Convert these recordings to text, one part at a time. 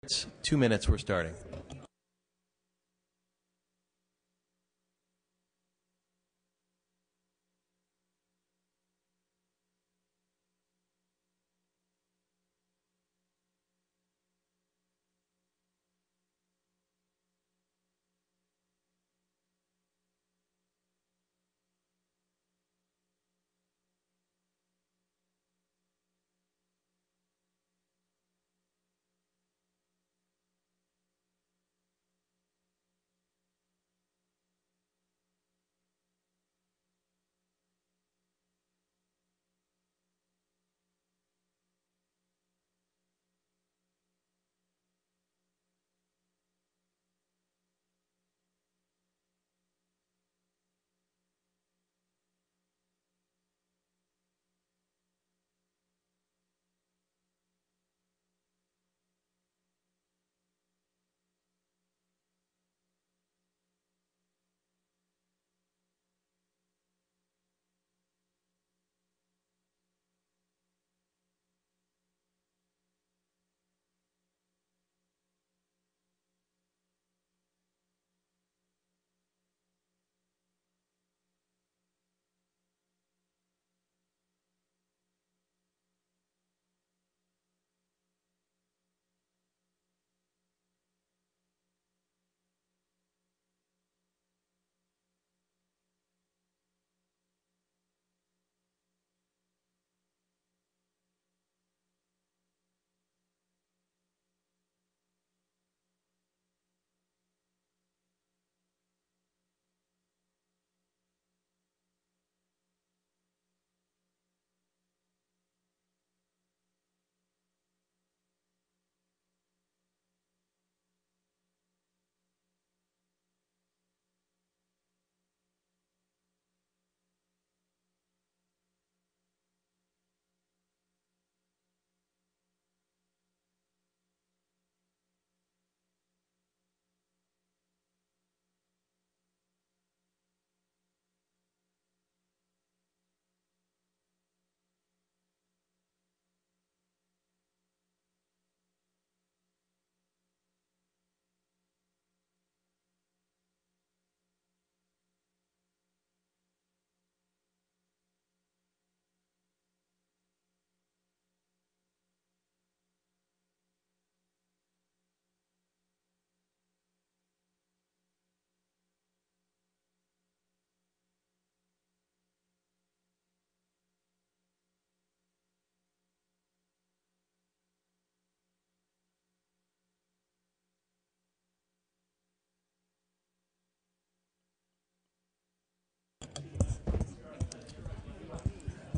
It's 2 minutes, we're starting.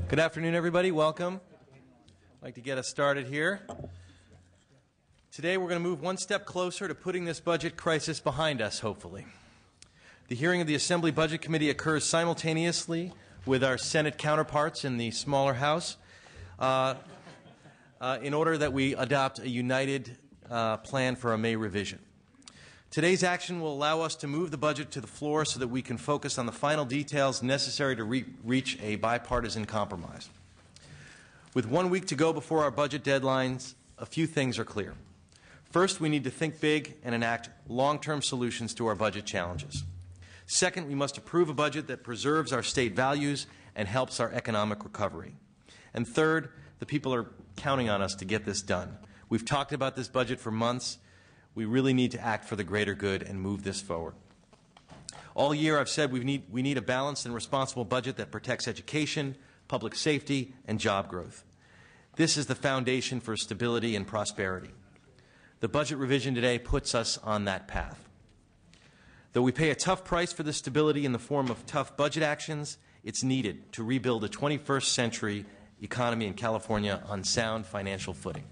Good afternoon, everybody. Welcome. I'd like to get us started here. Today we're going to move one step closer to putting this budget crisis behind us, hopefully. The hearing of the Assembly Budget Committee occurs simultaneously with our Senate counterparts in the smaller House in order that we adopt a united plan for a May revision. Today's action will allow us to move the budget to the floor so that we can focus on the final details necessary to reach a bipartisan compromise. With 1 week to go before our budget deadlines, a few things are clear. First, we need to think big and enact long-term solutions to our budget challenges. Second, we must approve a budget that preserves our state values and helps our economic recovery. And third, the people are counting on us to get this done. We've talked about this budget for months. We really need to act for the greater good and move this forward. All year I've said we need a balanced and responsible budget that protects education, public safety, and job growth. This is the foundation for stability and prosperity. The budget revision today puts us on that path. Though we pay a tough price for this stability in the form of tough budget actions, it's needed to rebuild a 21st century economy in California on sound financial footing.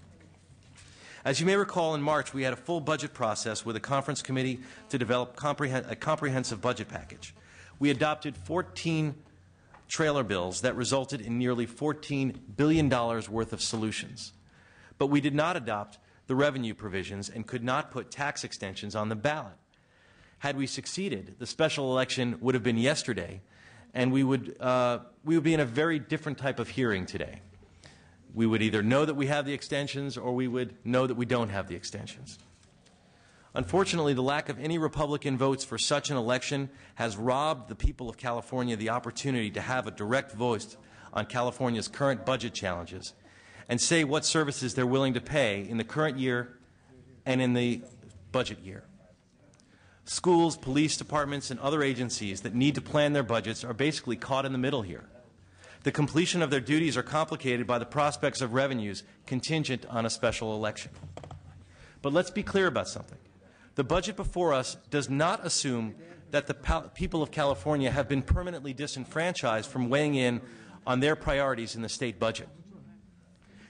As you may recall, in March, we had a full budget process with a conference committee to develop a comprehensive budget package. We adopted 14 trailer bills that resulted in nearly $14 billion worth of solutions. But we did not adopt the revenue provisions and could not put tax extensions on the ballot. Had we succeeded, the special election would have been yesterday, and we would be in a very different type of hearing today. We would either know that we have the extensions or we would know that we don't have the extensions. Unfortunately, the lack of any Republican votes for such an election has robbed the people of California the opportunity to have a direct voice on California's current budget challenges and say what services they're willing to pay in the current year and in the budget year. Schools, police departments, and other agencies that need to plan their budgets are basically caught in the middle here. The completion of their duties are complicated by the prospects of revenues contingent on a special election. But let's be clear about something. The budget before us does not assume that the people of California have been permanently disenfranchised from weighing in on their priorities in the state budget.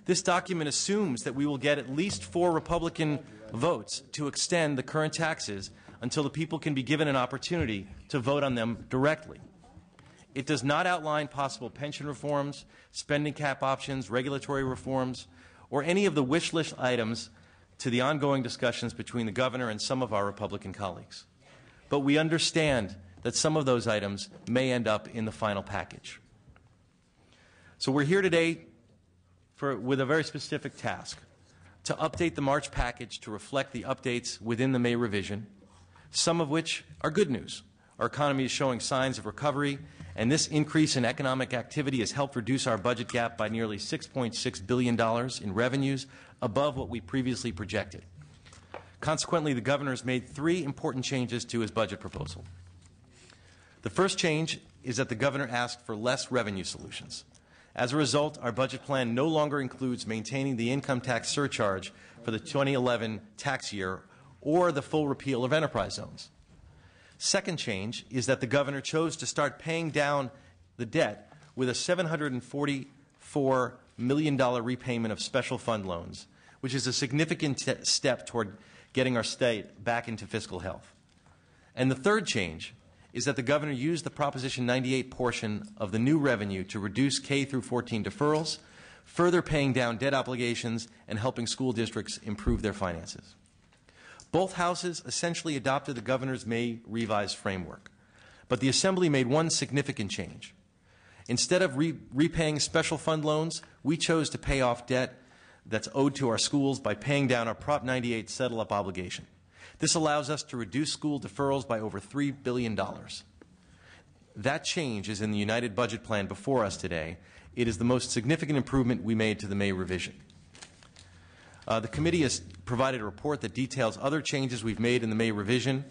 This document assumes that we will get at least 4 Republican votes to extend the current taxes until the people can be given an opportunity to vote on them directly. It does not outline possible pension reforms, spending cap options, regulatory reforms, or any of the wish list items to the ongoing discussions between the governor and some of our Republican colleagues. But we understand that some of those items may end up in the final package. So we're here today with a very specific task: to update the March package to reflect the updates within the May revision, some of which are good news. Our economy is showing signs of recovery, and this increase in economic activity has helped reduce our budget gap by nearly $6.6 billion in revenues, above what we previously projected. Consequently, the governor has made 3 important changes to his budget proposal. The first change is that the governor asked for less revenue solutions. As a result, our budget plan no longer includes maintaining the income tax surcharge for the 2011 tax year or the full repeal of enterprise zones. Second change is that the governor chose to start paying down the debt with a $744 million repayment of special fund loans, which is a significant step toward getting our state back into fiscal health. And the third change is that the governor used the Proposition 98 portion of the new revenue to reduce K through 14 deferrals, further paying down debt obligations and helping school districts improve their finances. Both houses essentially adopted the governor's May revised framework, but the Assembly made one significant change. Instead of repaying special fund loans, we chose to pay off debt that's owed to our schools by paying down our Prop 98 settle-up obligation. This allows us to reduce school deferrals by over $3 billion. That change is in the United Budget Plan before us today. It is the most significant improvement we made to the May revision. The committee has provided a report that details other changes we've made in the May revision.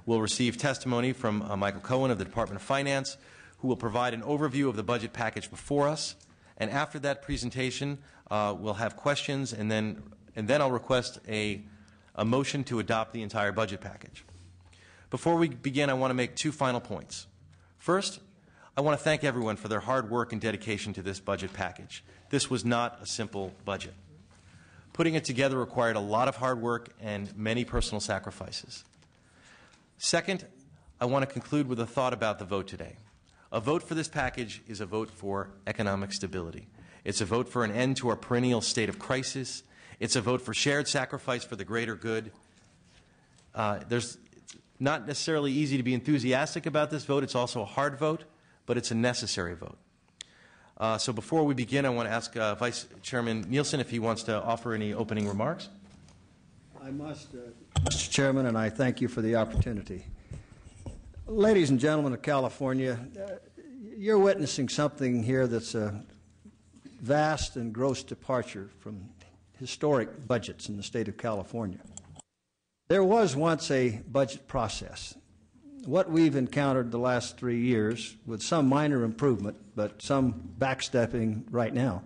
We'll receive testimony from Michael Cohen of the Department of Finance, who will provide an overview of the budget package before us. And after that presentation, we'll have questions, and then I'll request a motion to adopt the entire budget package. Before we begin, I want to make 2 final points. First, I want to thank everyone for their hard work and dedication to this budget package. This was not a simple budget. Putting it together required a lot of hard work and many personal sacrifices. Second, I want to conclude with a thought about the vote today. A vote for this package is a vote for economic stability. It's a vote for an end to our perennial state of crisis. It's a vote for shared sacrifice for the greater good. There's not necessarily easy to be enthusiastic about this vote. It's also a hard vote, but it's a necessary vote. So before we begin, I want to ask Vice Chairman Nielsen if he wants to offer any opening remarks. I must, Mr. Chairman, and I thank you for the opportunity. Ladies and gentlemen of California, you're witnessing something here that's a vast and gross departure from historic budgets in the state of California. There was once a budget process. What we've encountered the last 3 years, with some minor improvement, but some backstepping right now,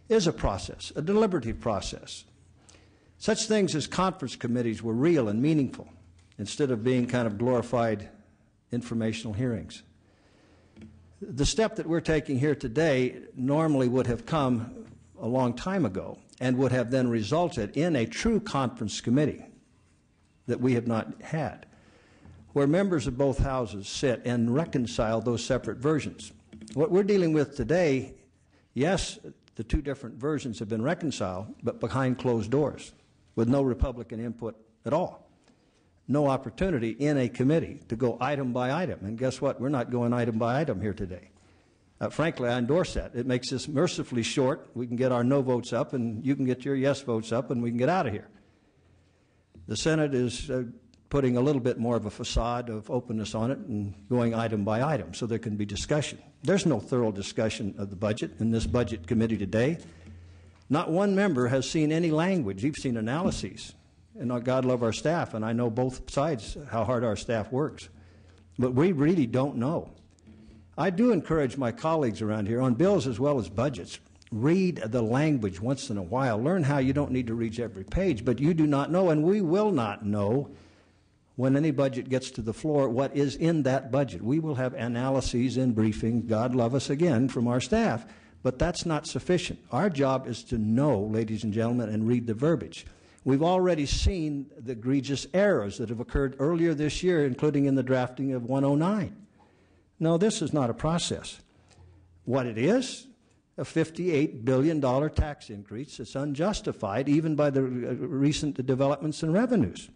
is a process, a deliberative process. Such things as conference committees were real and meaningful, instead of being kind of glorified informational hearings. The step that we're taking here today normally would have come a long time ago and would have then resulted in a true conference committee that we have not had, where members of both houses sit and reconcile those separate versions. What we're dealing with today, yes, the 2 different versions have been reconciled, but behind closed doors, with no Republican input at all. No opportunity in a committee to go item by item. And guess what? We're not going item by item here today. Frankly, I endorse that. It makes this mercifully short. We can get our no votes up, and you can get your yes votes up, and we can get out of here. The Senate is putting a little bit more of a facade of openness on it and going item by item so there can be discussion. There's no thorough discussion of the budget in this budget committee today. Not one member has seen any language. You've seen analyses. And God love our staff, and I know both sides how hard our staff works. But we really don't know. I do encourage my colleagues around here on bills as well as budgets. Read the language once in a while. Learn how you don't need to read every page, but you do not know, and we will not know when any budget gets to the floor what is in that budget. We will have analyses and briefing, God love us again, from our staff, but that's not sufficient. Our job is to know, ladies and gentlemen, and read the verbiage. We've already seen the egregious errors that have occurred earlier this year, including in the drafting of 109. No, this is not a process. What it is, a $58 billion tax increase that's unjustified even by the recent developments in revenues.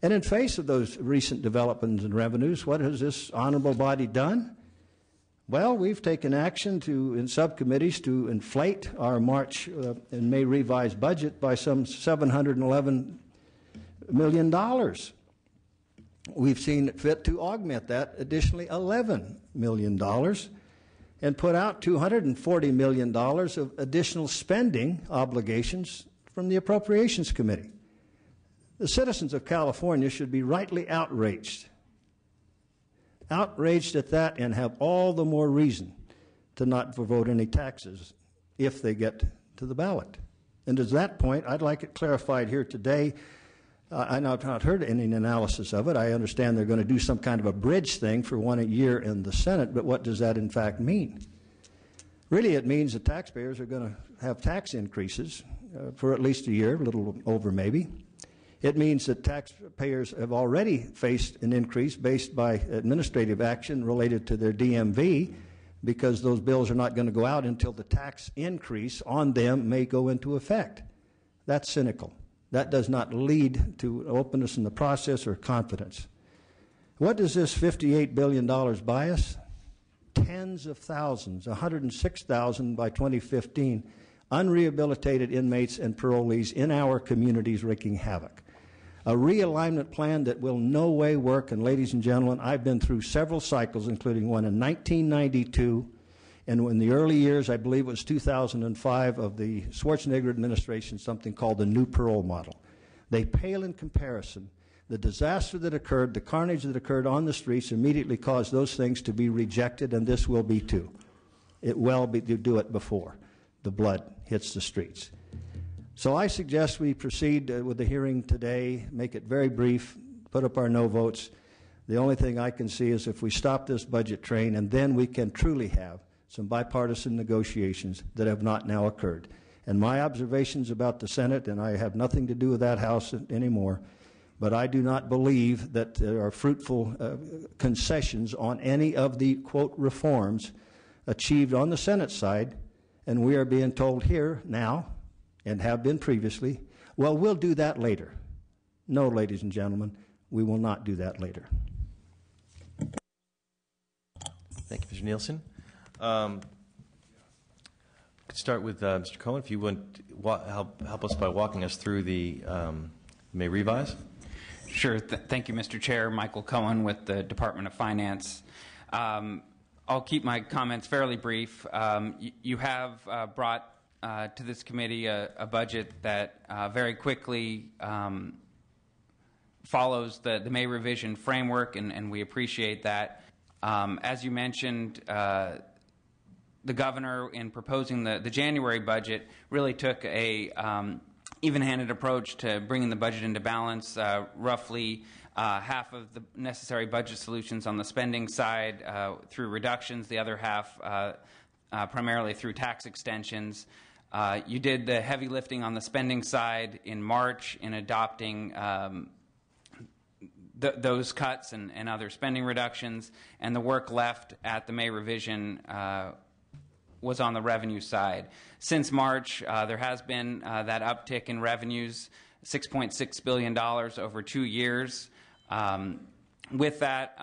And in face of those recent developments in revenues, what has this honorable body done? Well, we've taken action in subcommittees to inflate our March and May revised budget by some $711 million. We've seen it fit to augment that additionally $11 million and put out $240 million of additional spending obligations from the Appropriations Committee. The citizens of California should be rightly outraged at that, and have all the more reason to not vote any taxes if they get to the ballot. And to that point, I'd like it clarified here today. I've not heard any analysis of it. I understand they're going to do some kind of a bridge thing for 1 year in the Senate, but what does that in fact mean? Really, it means the taxpayers are going to have tax increases for at least a year, a little over maybe. It means that taxpayers have already faced an increase based by administrative action related to their DMV, because those bills are not going to go out until the tax increase on them may go into effect. That's cynical. That does not lead to openness in the process or confidence. What does this $58 billion buy us? Tens of thousands, 106,000 by 2015, unrehabilitated inmates and parolees in our communities wreaking havoc. A realignment plan that will no way work, and ladies and gentlemen, I've been through several cycles, including one in 1992, and in the early years, I believe it was 2005, of the Schwarzenegger administration, something called the New Parole Model. They pale in comparison. The disaster that occurred, the carnage that occurred on the streets immediately caused those things to be rejected, and this will be too. It will be to do it before the blood hits the streets. So I suggest we proceed with the hearing today, make it very brief, put up our no votes. The only thing I can see is if we stop this budget train, and then we can truly have some bipartisan negotiations that have not now occurred. And my observations about the Senate, and I have nothing to do with that House anymore, but I do not believe that there are fruitful concessions on any of the, quote, reforms achieved on the Senate side, and we are being told here now, and have been previously, well, we'll do that later. No, ladies and gentlemen, we will not do that later. Thank you, Mr. Nielsen. Could start with Mr. Cohen, if you would help us by walking us through the May revise. Sure. Thank you, Mr. Chair. Michael Cohen with the Department of Finance. I'll keep my comments fairly brief. You have brought to this committee a budget that very quickly follows the May revision framework, and we appreciate that. As you mentioned, the governor, in proposing the January budget, really took a even-handed approach to bringing the budget into balance. Roughly half of the necessary budget solutions on the spending side through reductions, the other half primarily through tax extensions. You did the heavy lifting on the spending side in March in adopting those cuts and other spending reductions, and the work left at the May revision was on the revenue side. Since March, there has been that uptick in revenues, $6.6 billion over 2 years. With that,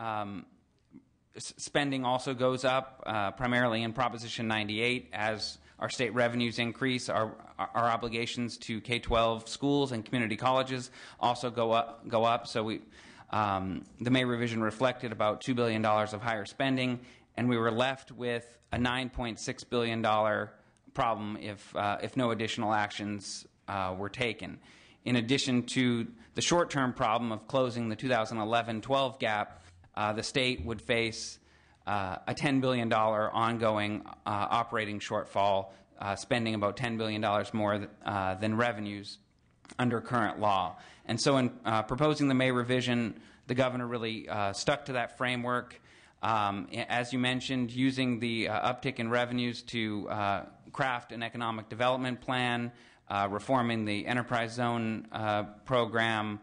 spending also goes up, primarily in Proposition 98. As our state revenues increase, our obligations to K-12 schools and community colleges also go up. So the May revision reflected about $2 billion of higher spending, and we were left with a $9.6 billion problem if no additional actions were taken. In addition to the short-term problem of closing the 2011-12 gap, the state would face a $10 billion ongoing operating shortfall, spending about $10 billion more than revenues under current law. And so in proposing the May revision, the governor really stuck to that framework. As you mentioned, using the uptick in revenues to craft an economic development plan, reforming the enterprise zone program,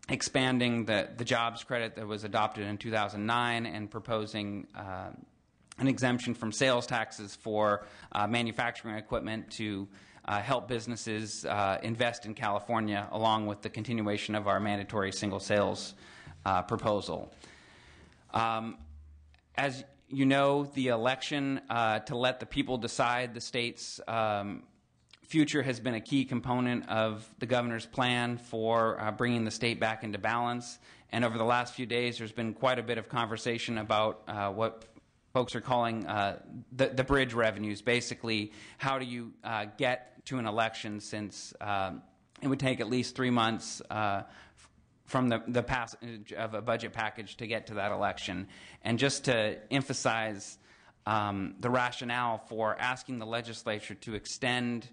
expanding the jobs credit that was adopted in 2009, and proposing an exemption from sales taxes for manufacturing equipment to help businesses invest in California, along with the continuation of our mandatory single sales proposal. As you know, the election to let the people decide the state's future has been a key component of the governor's plan for bringing the state back into balance. And over the last few days, there's been quite a bit of conversation about what folks are calling the bridge revenues. Basically, how do you get to an election, since it would take at least 3 months from the passage of a budget package to get to that election. And just to emphasize the rationale for asking the legislature to extend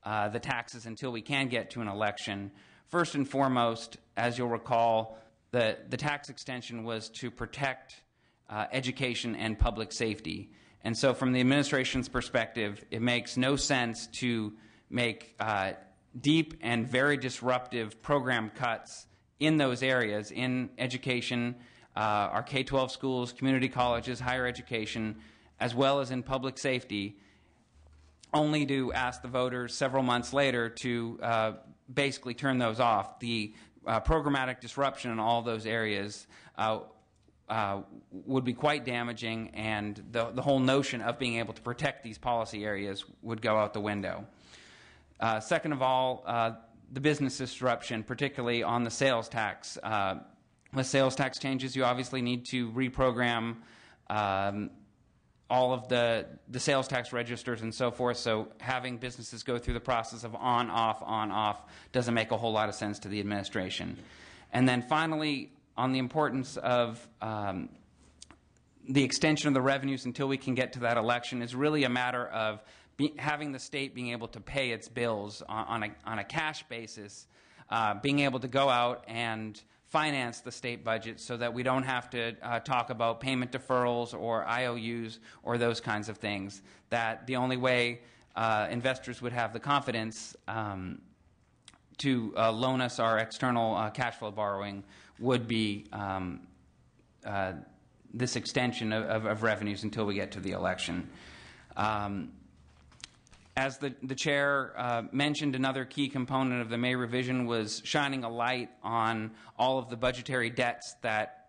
the taxes until we can get to an election, first and foremost, as you'll recall, the tax extension was to protect education and public safety. And so from the administration's perspective, it makes no sense to make deep and very disruptive program cuts in those areas, in education, our K-12 schools, community colleges, higher education, as well as in public safety, only to ask the voters several months later to basically turn those off. The programmatic disruption in all those areas would be quite damaging, and the whole notion of being able to protect these policy areas would go out the window. Second of all, the business disruption, particularly on the sales tax. With sales tax changes, you obviously need to reprogram all of the sales tax registers and so forth, so having businesses go through the process of on-off doesn't make a whole lot of sense to the administration. And then finally, on the importance of the extension of the revenues until we can get to that election is really a matter of having the state being able to pay its bills on a cash basis, being able to go out and finance the state budget so that we don't have to talk about payment deferrals or IOUs or those kinds of things. That the only way investors would have the confidence to loan us our external cash flow borrowing would be this extension of revenues until we get to the election. As the chair mentioned, another key component of the May revision was shining a light on all of the budgetary debts that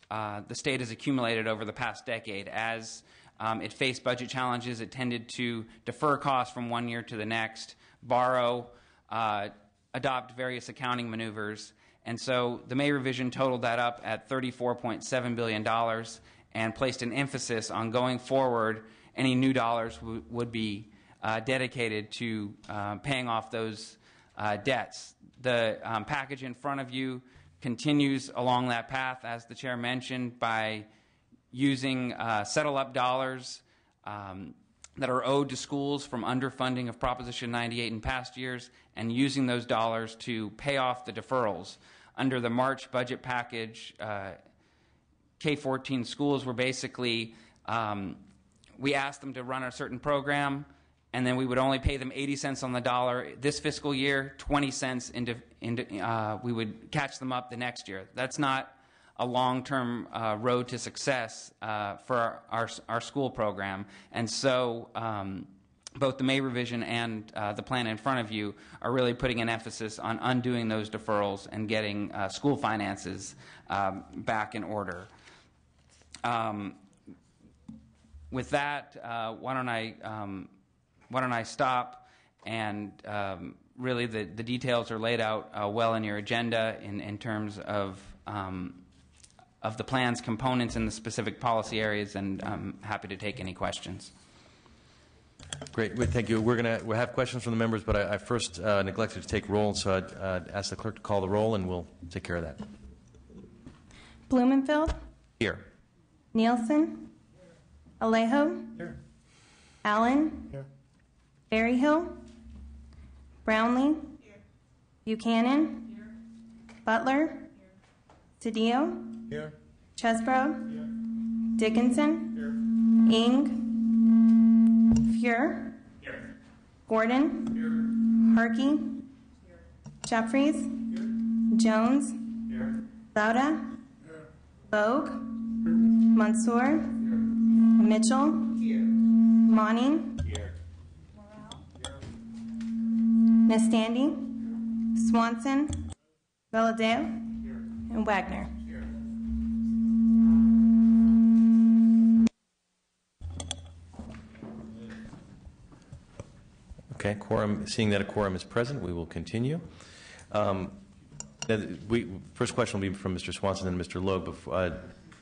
the state has accumulated over the past decade. As it faced budget challenges, it tended to defer costs from one year to the next, borrow, adopt various accounting maneuvers. And so the May revision totaled that up at $34.7 billion and placed an emphasis on going forward, any new dollars would be dedicated to paying off those debts. The package in front of you continues along that path, as the chair mentioned, by using settle-up dollars that are owed to schools from underfunding of Proposition 98 in past years, and using those dollars to pay off the deferrals. Under the March budget package, K-14 schools were basically, we asked them to run a certain program, and then we would only pay them 80 cents on the dollar this fiscal year, 20 cents we would catch them up the next year. That's not a long-term road to success for our school program. And so both the May revision and the plan in front of you are really putting an emphasis on undoing those deferrals and getting school finances back in order. With that, why don't I stop? And really, the details are laid out well in your agenda in terms of the plan's components and the specific policy areas, and I'm happy to take any questions. Great. Thank you. We'll have questions from the members, but I first neglected to take roll, so I'd ask the clerk to call the roll, and we'll take care of that. Blumenfield. Here. Nielsen. Alejo. Here. Allen. Here. Berryhill. Brownlee. Buchanan. Butler. Cedillo. Here. Chesbrough. Dickinson. Ing. Fuhr. Gordon. Harkey. Jeffries. Jones. Lauda. Bogue. Mansour. Mitchell. Monning. Nestandi. Swanson. Valadeo. And Wagner. Okay, seeing that a quorum is present, we will continue. First question will be from Mr. Swanson and Mr. Logue.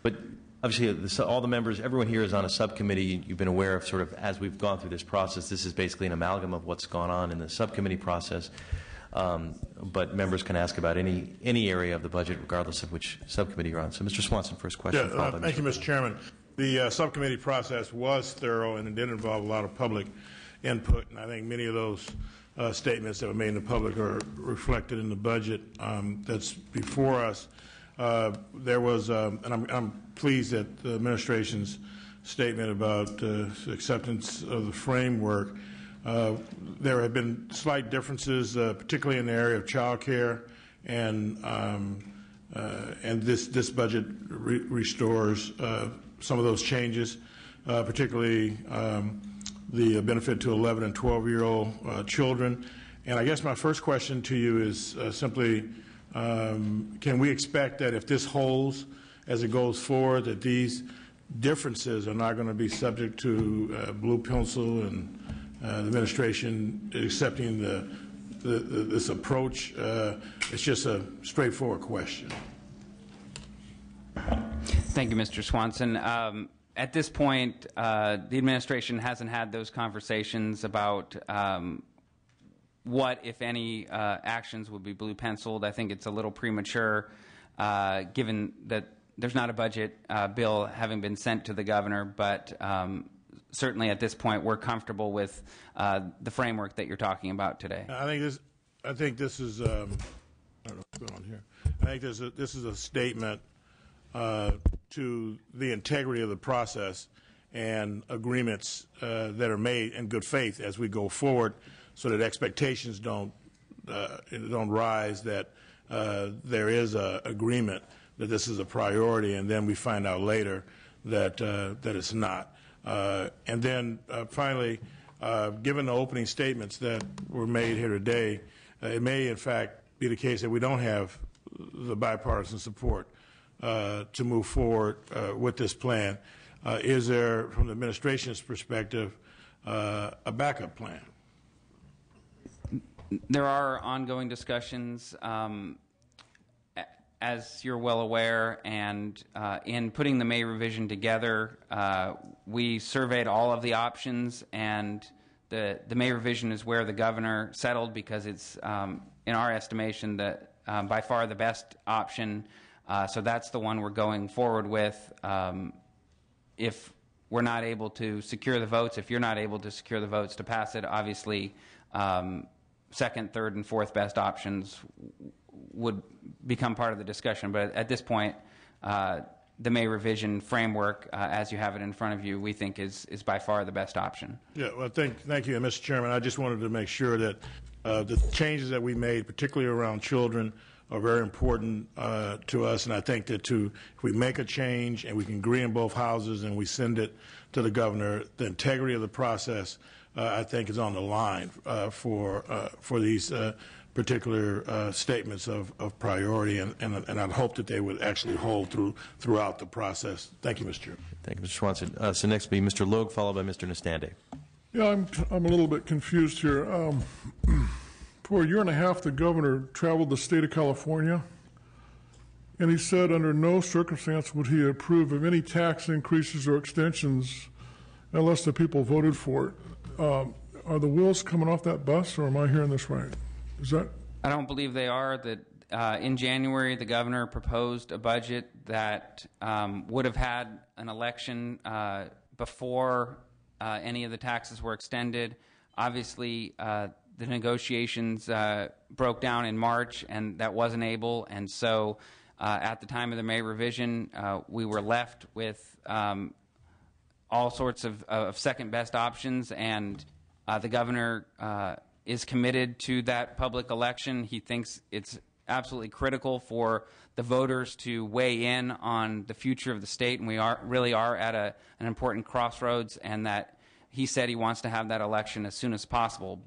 But obviously, all the members, everyone here is on a subcommittee. You've been aware of sort of, as we've gone through this process, this is basically an amalgam of what's gone on in the subcommittee process. But members can ask about any area of the budget, regardless of which subcommittee you're on. So, Mr. Swanson, first question. Thank you, Mr. Chairman. The subcommittee process was thorough, and it did involve a lot of public input, and I think many of those statements that were made in the public are reflected in the budget that's before us. There was, and I'm pleased that the administration's statement about acceptance of the framework. There have been slight differences, particularly in the area of child care, and this budget restores some of those changes, particularly the benefit to 11 and 12-year-old children. And I guess my first question to you is simply, can we expect that if this holds as it goes forward, that these differences are not going to be subject to blue pencil and the administration accepting this approach? It's just a straightforward question. Thank you, Mr. Swanson. At this point, the administration hasn't had those conversations about what, if any, actions would be blue penciled. I think it's a little premature, given that there's not a budget bill having been sent to the governor. But certainly, at this point, we're comfortable with the framework that you're talking about today. I think this is. I don't know what's going on here. I think this is a statement to the integrity of the process and agreements that are made in good faith as we go forward, so that expectations don't rise, that there is an agreement that this is a priority, and then we find out later that it's not. And then finally, given the opening statements that were made here today, it may in fact be the case that we don't have the bipartisan support to move forward with this plan. Is there, from the administration's perspective, a backup plan? There are ongoing discussions, as you're well aware, and in putting the May revision together, we surveyed all of the options, and the May revision is where the governor settled, because it's, in our estimation, by far the best option. So that's the one we're going forward with. If we're not able to secure the votes, if you're not able to secure the votes to pass it, obviously second, third, and fourth best options would become part of the discussion. But at this point, the May revision framework, as you have it in front of you, we think is by far the best option. Yeah, well, thank you, Mr. Chairman. I just wanted to make sure that the changes that we made, particularly around children, are very important to us, and I think that if we make a change and we can agree in both houses and we send it to the governor, the integrity of the process, I think, is on the line for these particular statements of priority, and I'd hope that they would actually hold throughout the process. Thank you, Mr. Chairman. Thank you, Mr. Swanson. So next will be Mr. Logue, followed by Mr. Nastande. Yeah, I'm a little bit confused here. For a year and a half, the governor traveled the state of California, and he said under no circumstance would he approve of any tax increases or extensions unless the people voted for it. Are the wheels coming off that bus, or am I hearing this right? Is that? I don't believe they are. That in January, the governor proposed a budget that would have had an election before any of the taxes were extended. Obviously, the negotiations broke down in March, and that wasn't able. And so at the time of the May revision, we were left with all sorts of second-best options, and the governor is committed to that public election. He thinks it's absolutely critical for the voters to weigh in on the future of the state, and we really are at an important crossroads, and that he said he wants to have that election as soon as possible.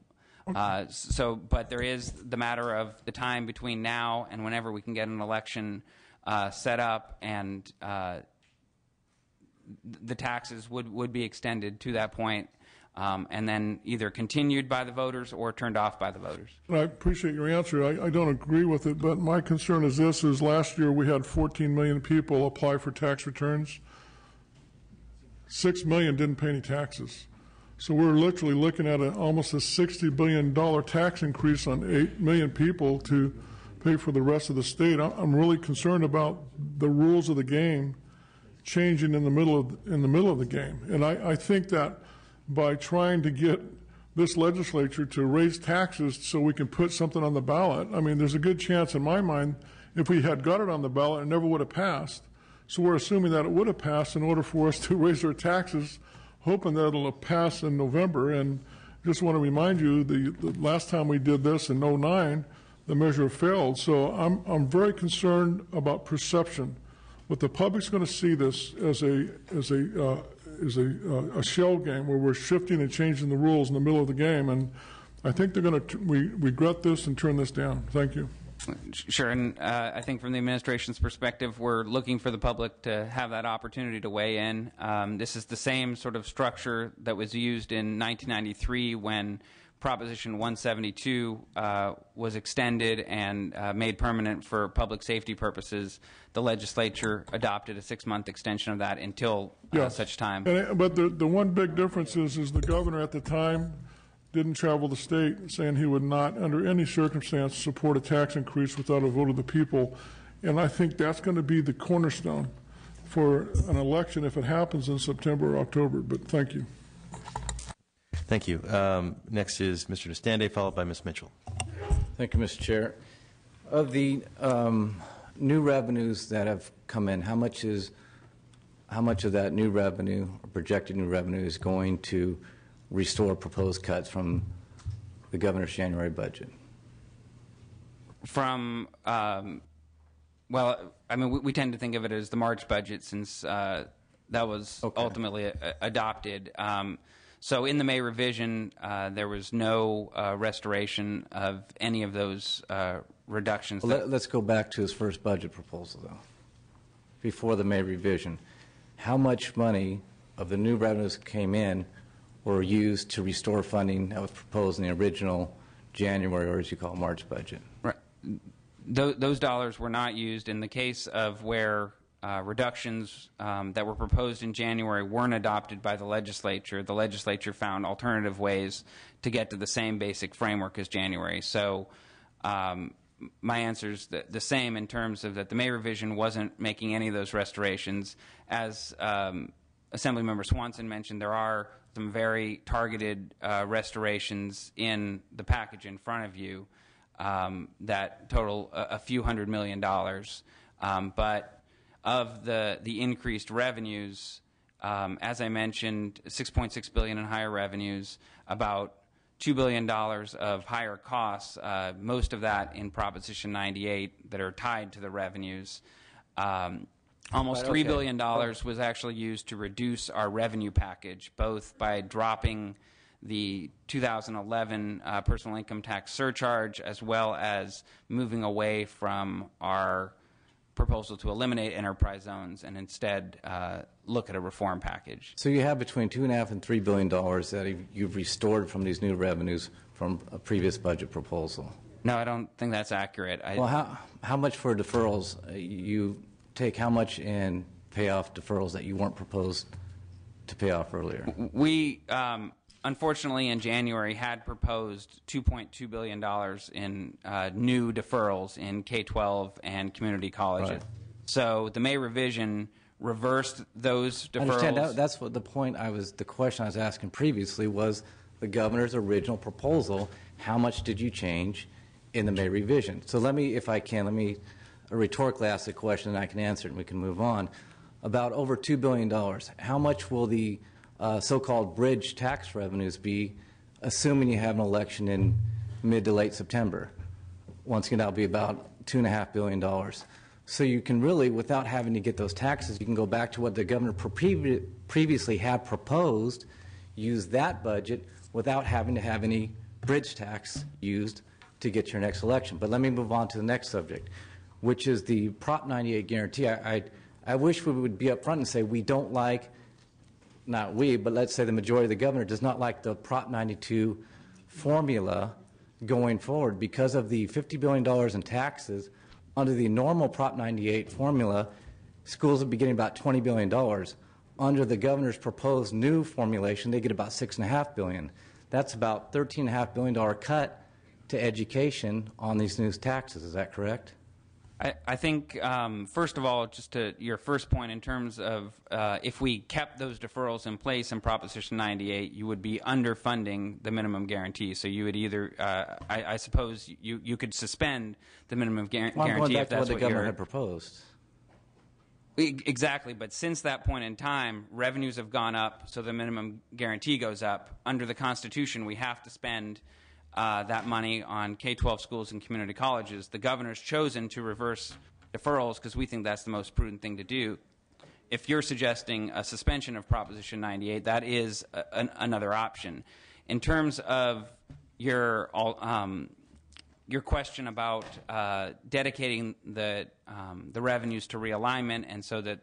But there is the matter of the time between now and whenever we can get an election set up, and the taxes would be extended to that point, and then either continued by the voters or turned off by the voters. I appreciate your answer. I don't agree with it, but my concern is this: is last year we had 14 million people apply for tax returns. 6 million didn't pay any taxes. So we're literally looking at almost a $60 billion tax increase on 8 million people to pay for the rest of the state. I'm really concerned about the rules of the game changing in the middle of the game. And I think that by trying to get this legislature to raise taxes so we can put something on the ballot, I mean, there's a good chance in my mind if we had got it on the ballot, it never would have passed. So we're assuming that it would have passed in order for us to raise our taxes, hoping that it'll pass in November. And just want to remind you, the last time we did this in 2009, the measure failed. So I'm very concerned about perception. What the public's going to see this as a shell game where we're shifting and changing the rules in the middle of the game, and I think they're going to regret this and turn this down. Thank you. Sure, and I think from the administration's perspective, we're looking for the public to have that opportunity to weigh in. This is the same sort of structure that was used in 1993 when Proposition 172 was extended and made permanent for public safety purposes. The legislature adopted a 6-month extension of that until such time. But the one big difference is the governor at the time didn't travel the state, saying he would not, under any circumstance, support a tax increase without a vote of the people. And I think that's going to be the cornerstone for an election if it happens in September or October. But thank you. Thank you. Next is Mr. Nastande, followed by Ms. Mitchell. Thank you, Mr. Chair. Of the new revenues that have come in, how much of that new revenue, or projected new revenue, is going to restore proposed cuts from the governor's January budget? Well, I mean, we tend to think of it as the March budget since that was ultimately adopted. So in the May revision, there was no restoration of any of those reductions. Well, let's go back to his first budget proposal, though. Before the May revision, how much money of the new revenues came in were used to restore funding that was proposed in the original January, or as you call it, March budget? Right. Those dollars were not used in the case of where reductions that were proposed in January weren't adopted by the legislature. The legislature found alternative ways to get to the same basic framework as January. So my answer is the same in terms of that the May revision wasn't making any of those restorations. As Assemblymember Swanson mentioned, there are some very targeted restorations in the package in front of you that total a few $100 million. But of the increased revenues, as I mentioned, $6.6 billion in higher revenues, about $2 billion of higher costs, most of that in Proposition 98 that are tied to the revenues. Almost $3 billion was actually used to reduce our revenue package, both by dropping the 2011 personal income tax surcharge, as well as moving away from our proposal to eliminate enterprise zones and instead look at a reform package. So you have between $2.5 and $3 billion that you've restored from these new revenues from a previous budget proposal. No, I don't think that's accurate. Well, how much for deferrals? You take how much and pay off deferrals that you weren't proposed to pay off earlier? We, unfortunately, in January had proposed $2.2 billion in new deferrals in K-12 and community colleges. Right. So the May revision reversed those deferrals. I understand. That's what the point the question I was asking previously was the governor's original proposal. How much did you change in the May revision? So let me rhetorically ask the question and I can answer it and we can move on. About over $2 billion. How much will the so-called bridge tax revenues be, assuming you have an election in mid to late September? Once again, that'll be about $2.5 billion. So you can really, without having to get those taxes, you can go back to what the governor previously had proposed, use that budget without having to have any bridge tax used to get your next election. But let me move on to the next subject, which is the Prop 98 guarantee. I wish we would be up front and say we don't like, not we, but let's say the majority of the governor does not like the Prop 92 formula going forward because of the $50 billion in taxes. Under the normal Prop 98 formula, schools would be getting about $20 billion. Under the governor's proposed new formulation, they get about $6.5 billion. That's about $13.5 billion cut to education on these new taxes. Is that correct? I think, first of all, just to your first point, in terms of if we kept those deferrals in place in Proposition 98, you would be underfunding the minimum guarantee. So you would either, I suppose, you could suspend the minimum guarantee I'm going back if to that's what the governor you're had proposed. Exactly, but since that point in time, revenues have gone up, so the minimum guarantee goes up. Under the Constitution, we have to spend that money on K-12 schools and community colleges. The governor's chosen to reverse deferrals because we think that's the most prudent thing to do. If you're suggesting a suspension of Proposition 98, that is another option. In terms of your question about dedicating the revenues to realignment and so that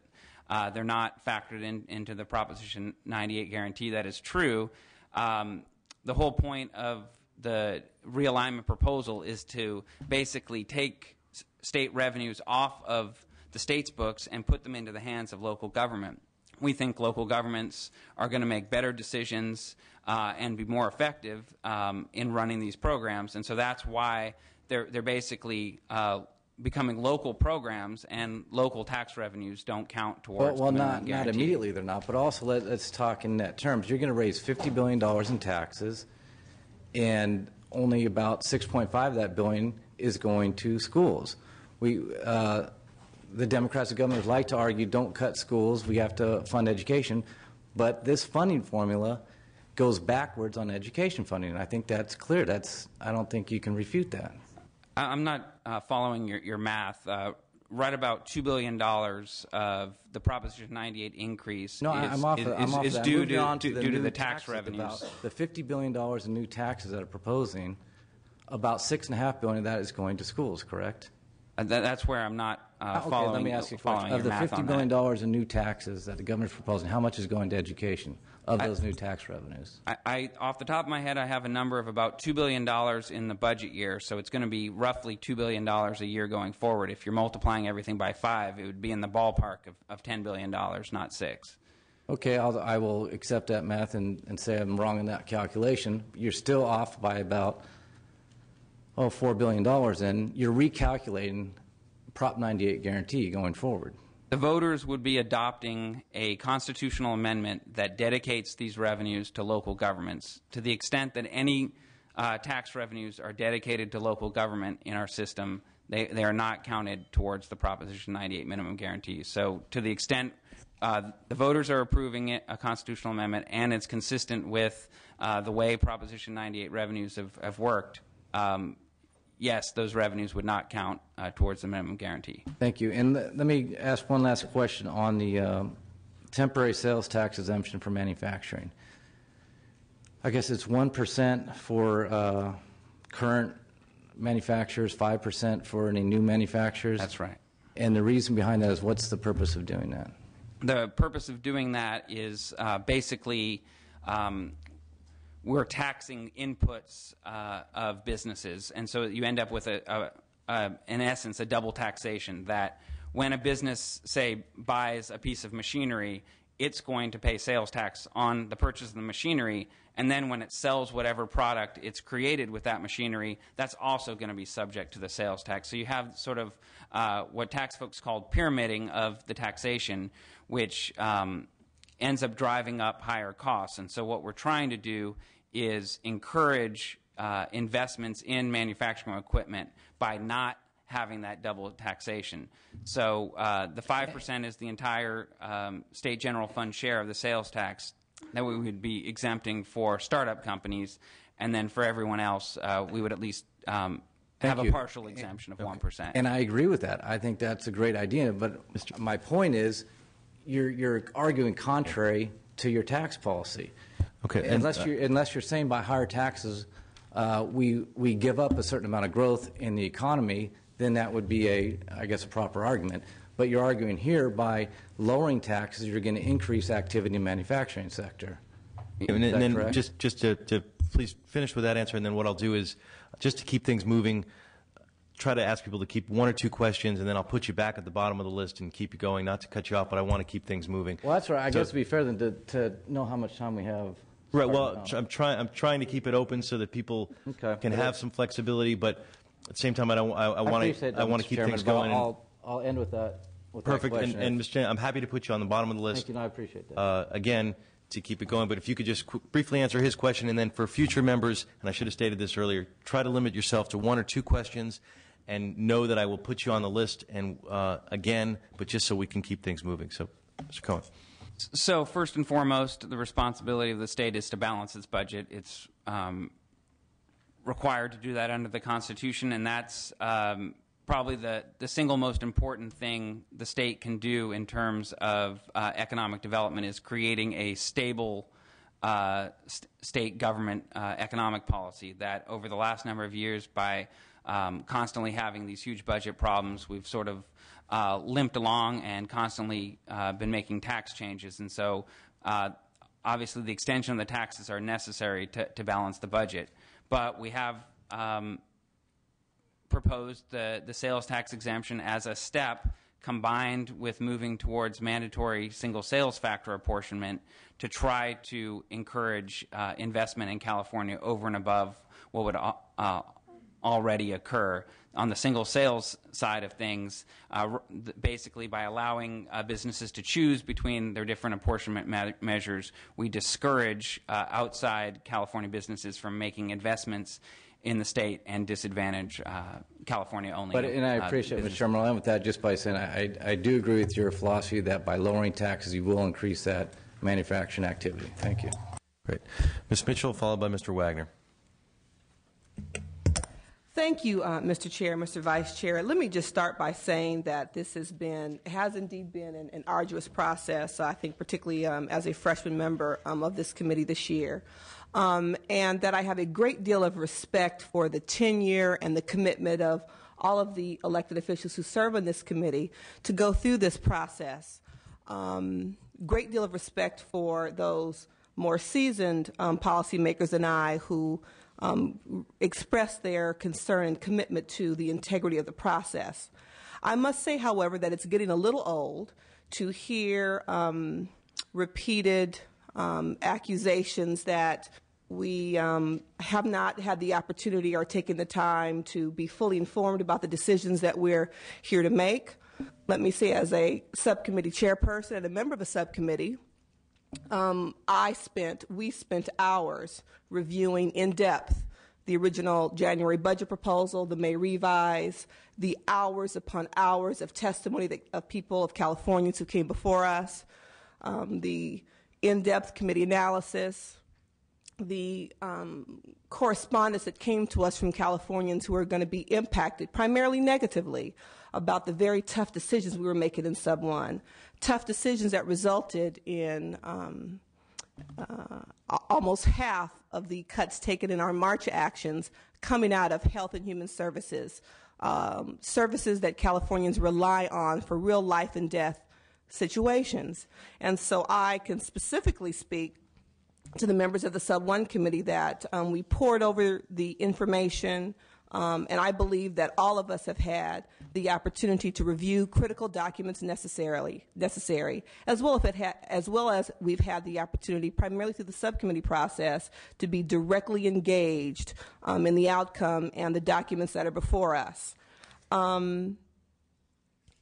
they're not factored into the Proposition 98 guarantee, that is true. The whole point of the realignment proposal is to basically take state revenues off of the state's books and put them into the hands of local government. We think local governments are going to make better decisions and be more effective in running these programs, and so that's why they're basically becoming local programs, and local tax revenues don't count towards the minimum guarantee. Not immediately they're not, but also let's talk in net terms. You're going to raise $50 billion in taxes, and only about 6.5 of that billion is going to schools. The Democrats and governors like to argue, don't cut schools, we have to fund education, but this funding formula goes backwards on education funding, and I think that's clear. I don't think you can refute that. I'm not following your math. Right about $2 billion of the Proposition 98 increase is due to the tax revenues. The $50 billion in new taxes that are proposing, about $6.5 billion of that is going to schools, correct? That's where I'm not following. Let me ask you a question. Of the $50 billion in new taxes that the governor's proposing, how much is going to education of those new tax revenues? Off the top of my head, I have a number of about $2 billion in the budget year, so it's going to be roughly $2 billion a year going forward. If you're multiplying everything by 5, it would be in the ballpark of $10 billion, not 6. Okay, I will accept that math and say I'm wrong in that calculation. You're still off by about $4 billion, and you're recalculating Prop 98 guarantee going forward. The voters would be adopting a constitutional amendment that dedicates these revenues to local governments. To the extent that any tax revenues are dedicated to local government in our system, they are not counted towards the Proposition 98 minimum guarantee. So to the extent the voters are approving it, a constitutional amendment, and it's consistent with the way Proposition 98 revenues have worked, yes, those revenues would not count towards the minimum guarantee. Thank you. And let me ask one last question on the temporary sales tax exemption for manufacturing. I guess it's 1% for current manufacturers, 5% for any new manufacturers? That's right. And the reason behind that is, what's the purpose of doing that? The purpose of doing that is basically we're taxing inputs of businesses, and so you end up with, in essence, a double taxation, that when a business, say, buys a piece of machinery, it's going to pay sales tax on the purchase of the machinery, and then when it sells whatever product it's created with that machinery, that's also going to be subject to the sales tax. So you have sort of what tax folks call pyramiding of the taxation, which ends up driving up higher costs. And so what we're trying to do is encourage investments in manufacturing equipment by not having that double taxation. So the 5% is the entire state general fund share of the sales tax that we would be exempting for startup companies, and then for everyone else, we would at least have a partial exemption of 1%. And I agree with that. I think that's a great idea. But my point is, you're arguing contrary to your tax policy. Okay. Unless you're saying by higher taxes, we give up a certain amount of growth in the economy, then that would be I guess, a proper argument. But you're arguing here by lowering taxes, you're going to increase activity in the manufacturing sector. And then correct? just to please finish with that answer, and then what I'll do is, just to keep things moving, try to ask people to keep 1 or 2 questions, and then I'll put you back at the bottom of the list and keep you going, not to cut you off, but I want to keep things moving. Well, that's right. I guess to be fair, then to know how much time we have. Right. Well, I'm trying to keep it open so that people Okay. can have some flexibility, but at the same time, I want to keep things going. I'll end with that. Perfect. That question. And Mr. Chan, I'm happy to put you on the bottom of the list. Thank you. No, I appreciate that. Again, to keep it going, but if you could just briefly answer his question, and then for future members, and I should have stated this earlier, try to limit yourself to 1 or 2 questions, and know that I will put you on the list, and again, but just so we can keep things moving. So, Mr. Cohen. So first and foremost, the responsibility of the state is to balance its budget. It's required to do that under the Constitution, and that's probably the single most important thing the state can do in terms of economic development, is creating a stable state government economic policy that over the last number of years, by constantly having these huge budget problems, we've sort of limped along and constantly been making tax changes. And so obviously the extension of the taxes are necessary to balance the budget. But we have proposed the sales tax exemption as a step, combined with moving towards mandatory single sales factor apportionment, to try to encourage investment in California over and above what would already occur. On the single sales side of things, basically by allowing businesses to choose between their different apportionment measures, we discourage outside California businesses from making investments in the state and disadvantage California only. And I appreciate, Mr. Chairman, I'll end with that just by saying I do agree with your philosophy that by lowering taxes, you will increase that manufacturing activity. Thank you. Great. Ms. Mitchell, followed by Mr. Wagner. Thank you, Mr. Chair, Mr. Vice Chair. Let me just start by saying that this has indeed been an arduous process, I think particularly as a freshman member of this committee this year, and that I have a great deal of respect for the tenure and the commitment of all of the elected officials who serve on this committee to go through this process. Great deal of respect for those more seasoned policymakers than I who express their concern and commitment to the integrity of the process. I must say, however, that it's getting a little old to hear repeated accusations that we have not had the opportunity or taken the time to be fully informed about the decisions that we're here to make. Let me say, as a subcommittee chairperson and a member of a subcommittee, we spent hours reviewing in depth the original January budget proposal, the May revise, the hours upon hours of testimony of people, of Californians who came before us, the in-depth committee analysis, the correspondence that came to us from Californians who are going to be impacted primarily negatively about the very tough decisions we were making in Sub 1, tough decisions that resulted in almost half of the cuts taken in our March actions coming out of Health and Human Services, services that Californians rely on for real life and death situations. And so I can specifically speak to the members of the Sub 1 committee that we poured over the information, and I believe that all of us have had the opportunity to review critical documents necessary, as well as we've had the opportunity, primarily through the subcommittee process, to be directly engaged in the outcome and the documents that are before us.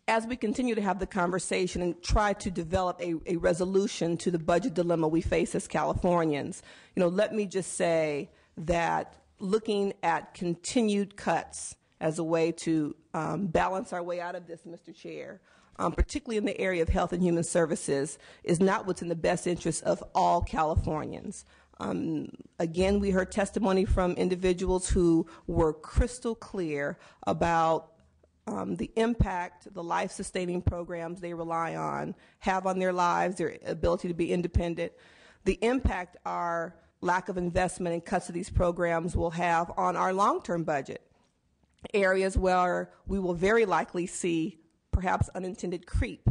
As we continue to have the conversation and try to develop a resolution to the budget dilemma we face as Californians, let me just say that looking at continued cuts as a way to balance our way out of this, Mr. Chair, particularly in the area of Health and Human Services, is not what's in the best interest of all Californians. Again, we heard testimony from individuals who were crystal clear about the impact the life-sustaining programs they rely on have on their lives, their ability to be independent, the impact our lack of investment and cuts to these programs will have on our long-term budget, areas where we will very likely see perhaps unintended creep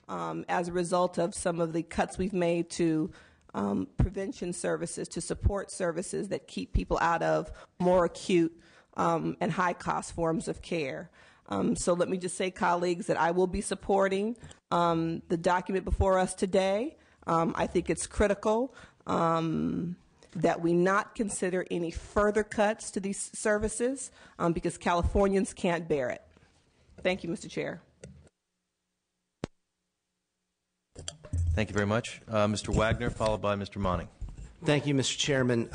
as a result of some of the cuts we've made to prevention services, to support services that keep people out of more acute and high-cost forms of care. So let me just say, colleagues, that I will be supporting the document before us today. I think it's critical that we not consider any further cuts to these services because Californians can't bear it. Thank you, Mr. Chair. Thank you very much. Mr. Wagner, followed by Mr. Monning. Thank you, Mr. Chairman.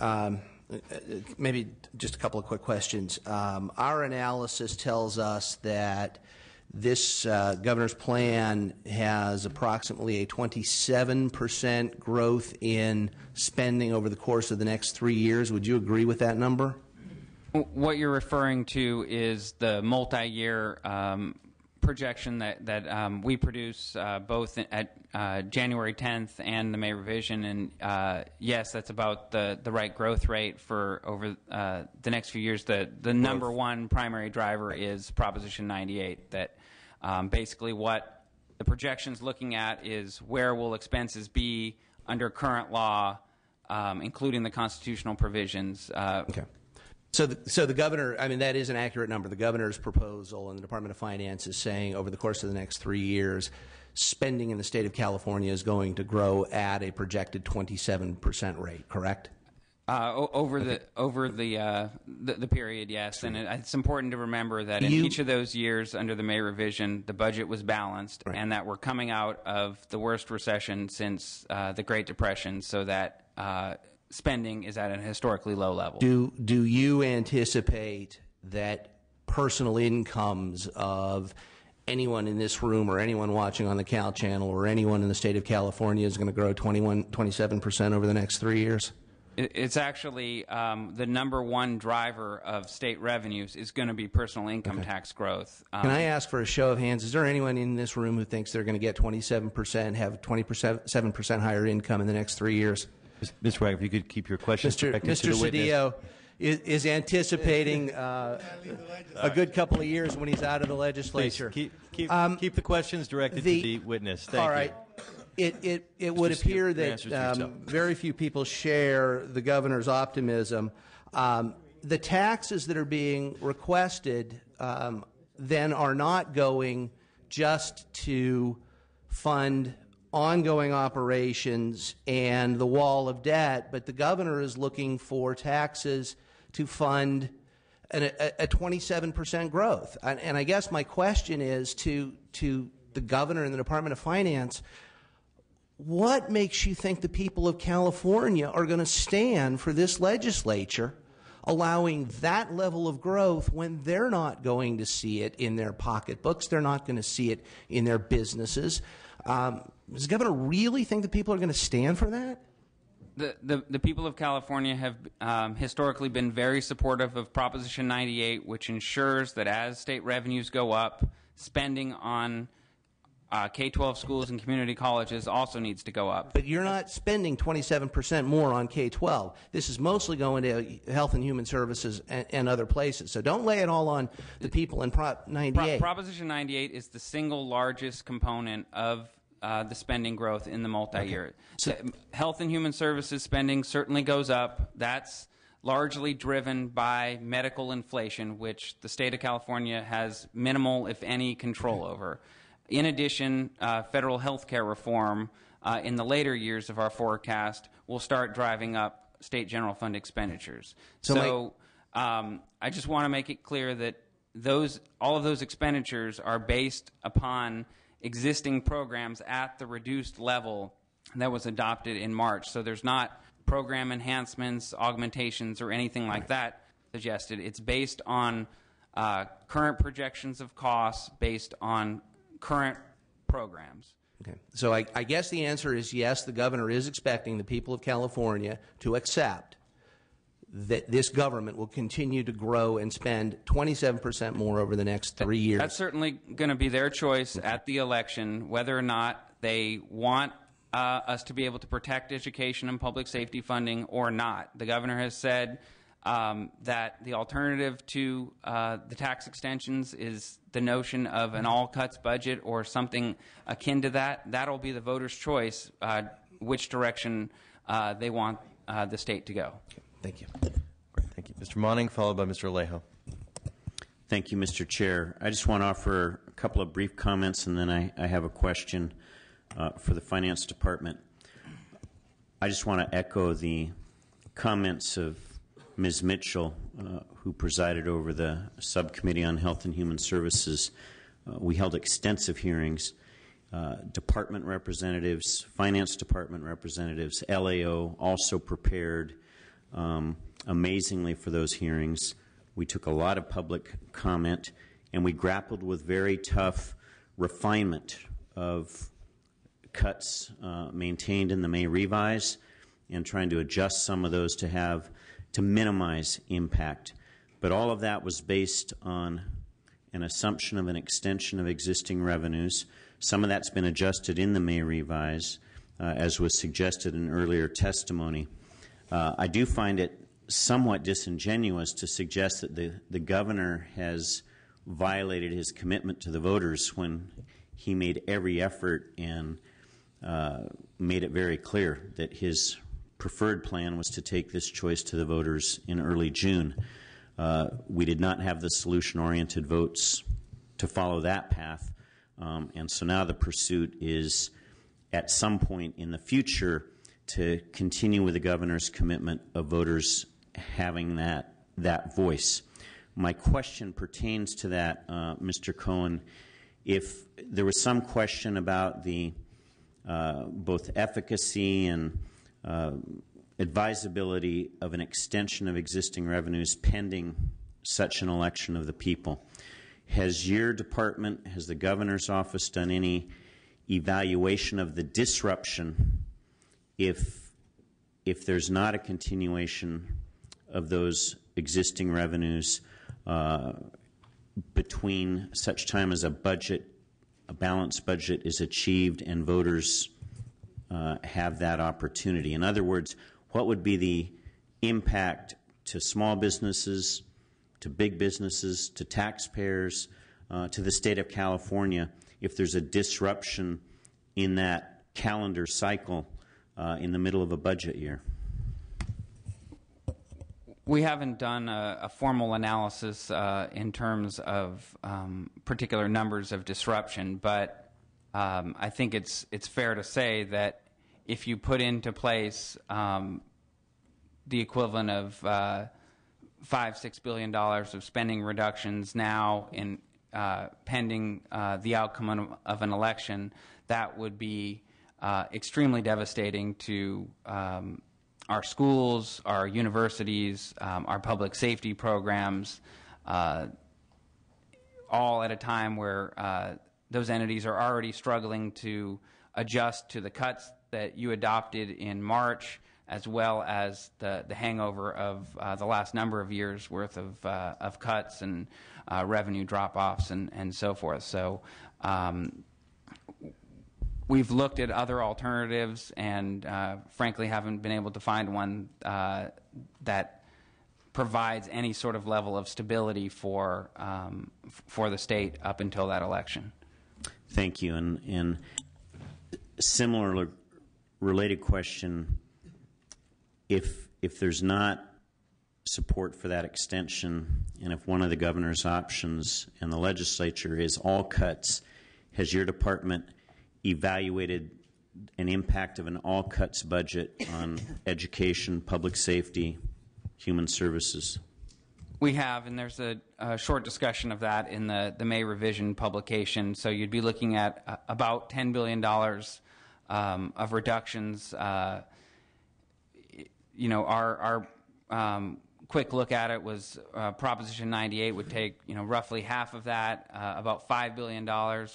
Maybe just a couple of quick questions. Our analysis tells us that this governor's plan has approximately a 27% growth in spending over the course of the next 3 years. Would you agree with that number? What you're referring to is the multi-year projection that we produce both at January 10th and the May revision, and yes, that's about the right growth rate for over the next few years. The number one primary driver is Proposition 98, that basically what the projection's looking at is where will expenses be under current law, including the constitutional provisions. Okay. So the governor, I mean, that is an accurate number. The governor's proposal and the Department of Finance is saying over the course of the next 3 years, spending in the state of California is going to grow at a projected 27% rate, correct? Over the period, yes. And it's important to remember that in each of those years under the May revision, the budget was balanced, right, and that we're coming out of the worst recession since the Great Depression, so that spending is at an historically low level. Do you anticipate that personal incomes of anyone in this room or anyone watching on the Cal Channel or anyone in the state of California is going to grow 27% over the next 3 years? It's actually the number one driver of state revenues is going to be personal income tax growth. Can I ask for a show of hands? Is there anyone in this room who thinks they're going to get 27%, have 27% higher income in the next 3 years? Mr. Wagner, if you could keep your questions directed to the witness. Mr. Cedillo is anticipating a good couple of years when he's out of the legislature. Please, keep the questions directed to the witness. Thank you. All right. It would appear that very few people share the governor's optimism. The taxes that are being requested then are not going just to fund ongoing operations and the wall of debt, but the governor is looking for taxes to fund a 27% growth. And I guess my question is to the governor and the Department of Finance, what makes you think the people of California are going to stand for this legislature allowing that level of growth when they're not going to see it in their pocketbooks, they're not going to see it in their businesses? Does the governor really think that people are going to stand for that? The people of California have historically been very supportive of Proposition 98, which ensures that as state revenues go up, spending on K-12 schools and community colleges also needs to go up. But you're not spending 27% more on K-12. This is mostly going to Health and Human Services and other places. So don't lay it all on the people in Prop 98. Proposition 98 is the single largest component of the spending growth in the multi-year. Okay. So, Health and Human Services spending certainly goes up. That's largely driven by medical inflation, which the state of California has minimal, if any, control over. In addition, federal health care reform in the later years of our forecast will start driving up state general fund expenditures. So I just want to make it clear that all of those expenditures are based upon existing programs at the reduced level that was adopted in March. So there's not program enhancements, augmentations, or anything like that suggested. It's based on current projections of costs based on current programs. Okay. So I guess the answer is yes, the governor is expecting the people of California to accept that this government will continue to grow and spend 27% more over the next 3 years. That's certainly going to be their choice at the election, whether or not they want us to be able to protect education and public safety funding or not. The governor has said that the alternative to the tax extensions is the notion of an all-cuts budget or something akin to that. That'll be the voters' choice, which direction they want the state to go. Okay. Thank you. Great, thank you. Mr. Monning, followed by Mr. Alejo. Thank you, Mr. Chair. I just want to offer a couple of brief comments, and then I have a question for the Finance Department. I just want to echo the comments of Ms. Mitchell, who presided over the Subcommittee on Health and Human Services. We held extensive hearings. Department representatives, Finance Department representatives, LAO also prepared amazingly for those hearings. We took a lot of public comment, and we grappled with very tough refinement of cuts maintained in the May revise and trying to adjust some of those to minimize impact. But all of that was based on an assumption of an extension of existing revenues. Some of that's been adjusted in the May revise, as was suggested in earlier testimony. I do find it somewhat disingenuous to suggest that the governor has violated his commitment to the voters when he made every effort and made it very clear that his preferred plan was to take this choice to the voters in early June. We did not have the solution-oriented votes to follow that path, and so now the pursuit is at some point in the future to continue with the governor's commitment of voters having that voice. My question pertains to that, Mr. Cohen. If there was some question about the both efficacy and advisability of an extension of existing revenues pending such an election of the people, has your department, has the governor's office done any evaluation of the disruption if there's not a continuation of those existing revenues between such time as a balanced budget is achieved and voters have that opportunity? In other words, what would be the impact to small businesses, to big businesses, to taxpayers, to the state of California if there's a disruption in that calendar cycle in the middle of a budget year? We haven't done a formal analysis in terms of particular numbers of disruption, but I think it's fair to say that if you put into place the equivalent of $5-6 billion of spending reductions now in pending the outcome of an election, that would be extremely devastating to our schools, our universities, our public safety programs, all at a time where those entities are already struggling to adjust to the cuts that you adopted in March, as well as the hangover of the last number of years' worth of cuts and revenue drop-offs and so forth. So we've looked at other alternatives and frankly haven't been able to find one that provides any sort of level of stability for the state up until that election. Thank you. And similar related question, if there's not support for that extension, and if one of the governor's options in the legislature is all cuts, has your department evaluated an impact of an all cuts budget on education, public safety, human services? We have, and there's a short discussion of that in the May revision publication. So you'd be looking at about $10 billion of reductions. Our quick look at it was Proposition 98 would take roughly half of that, about $5 billion,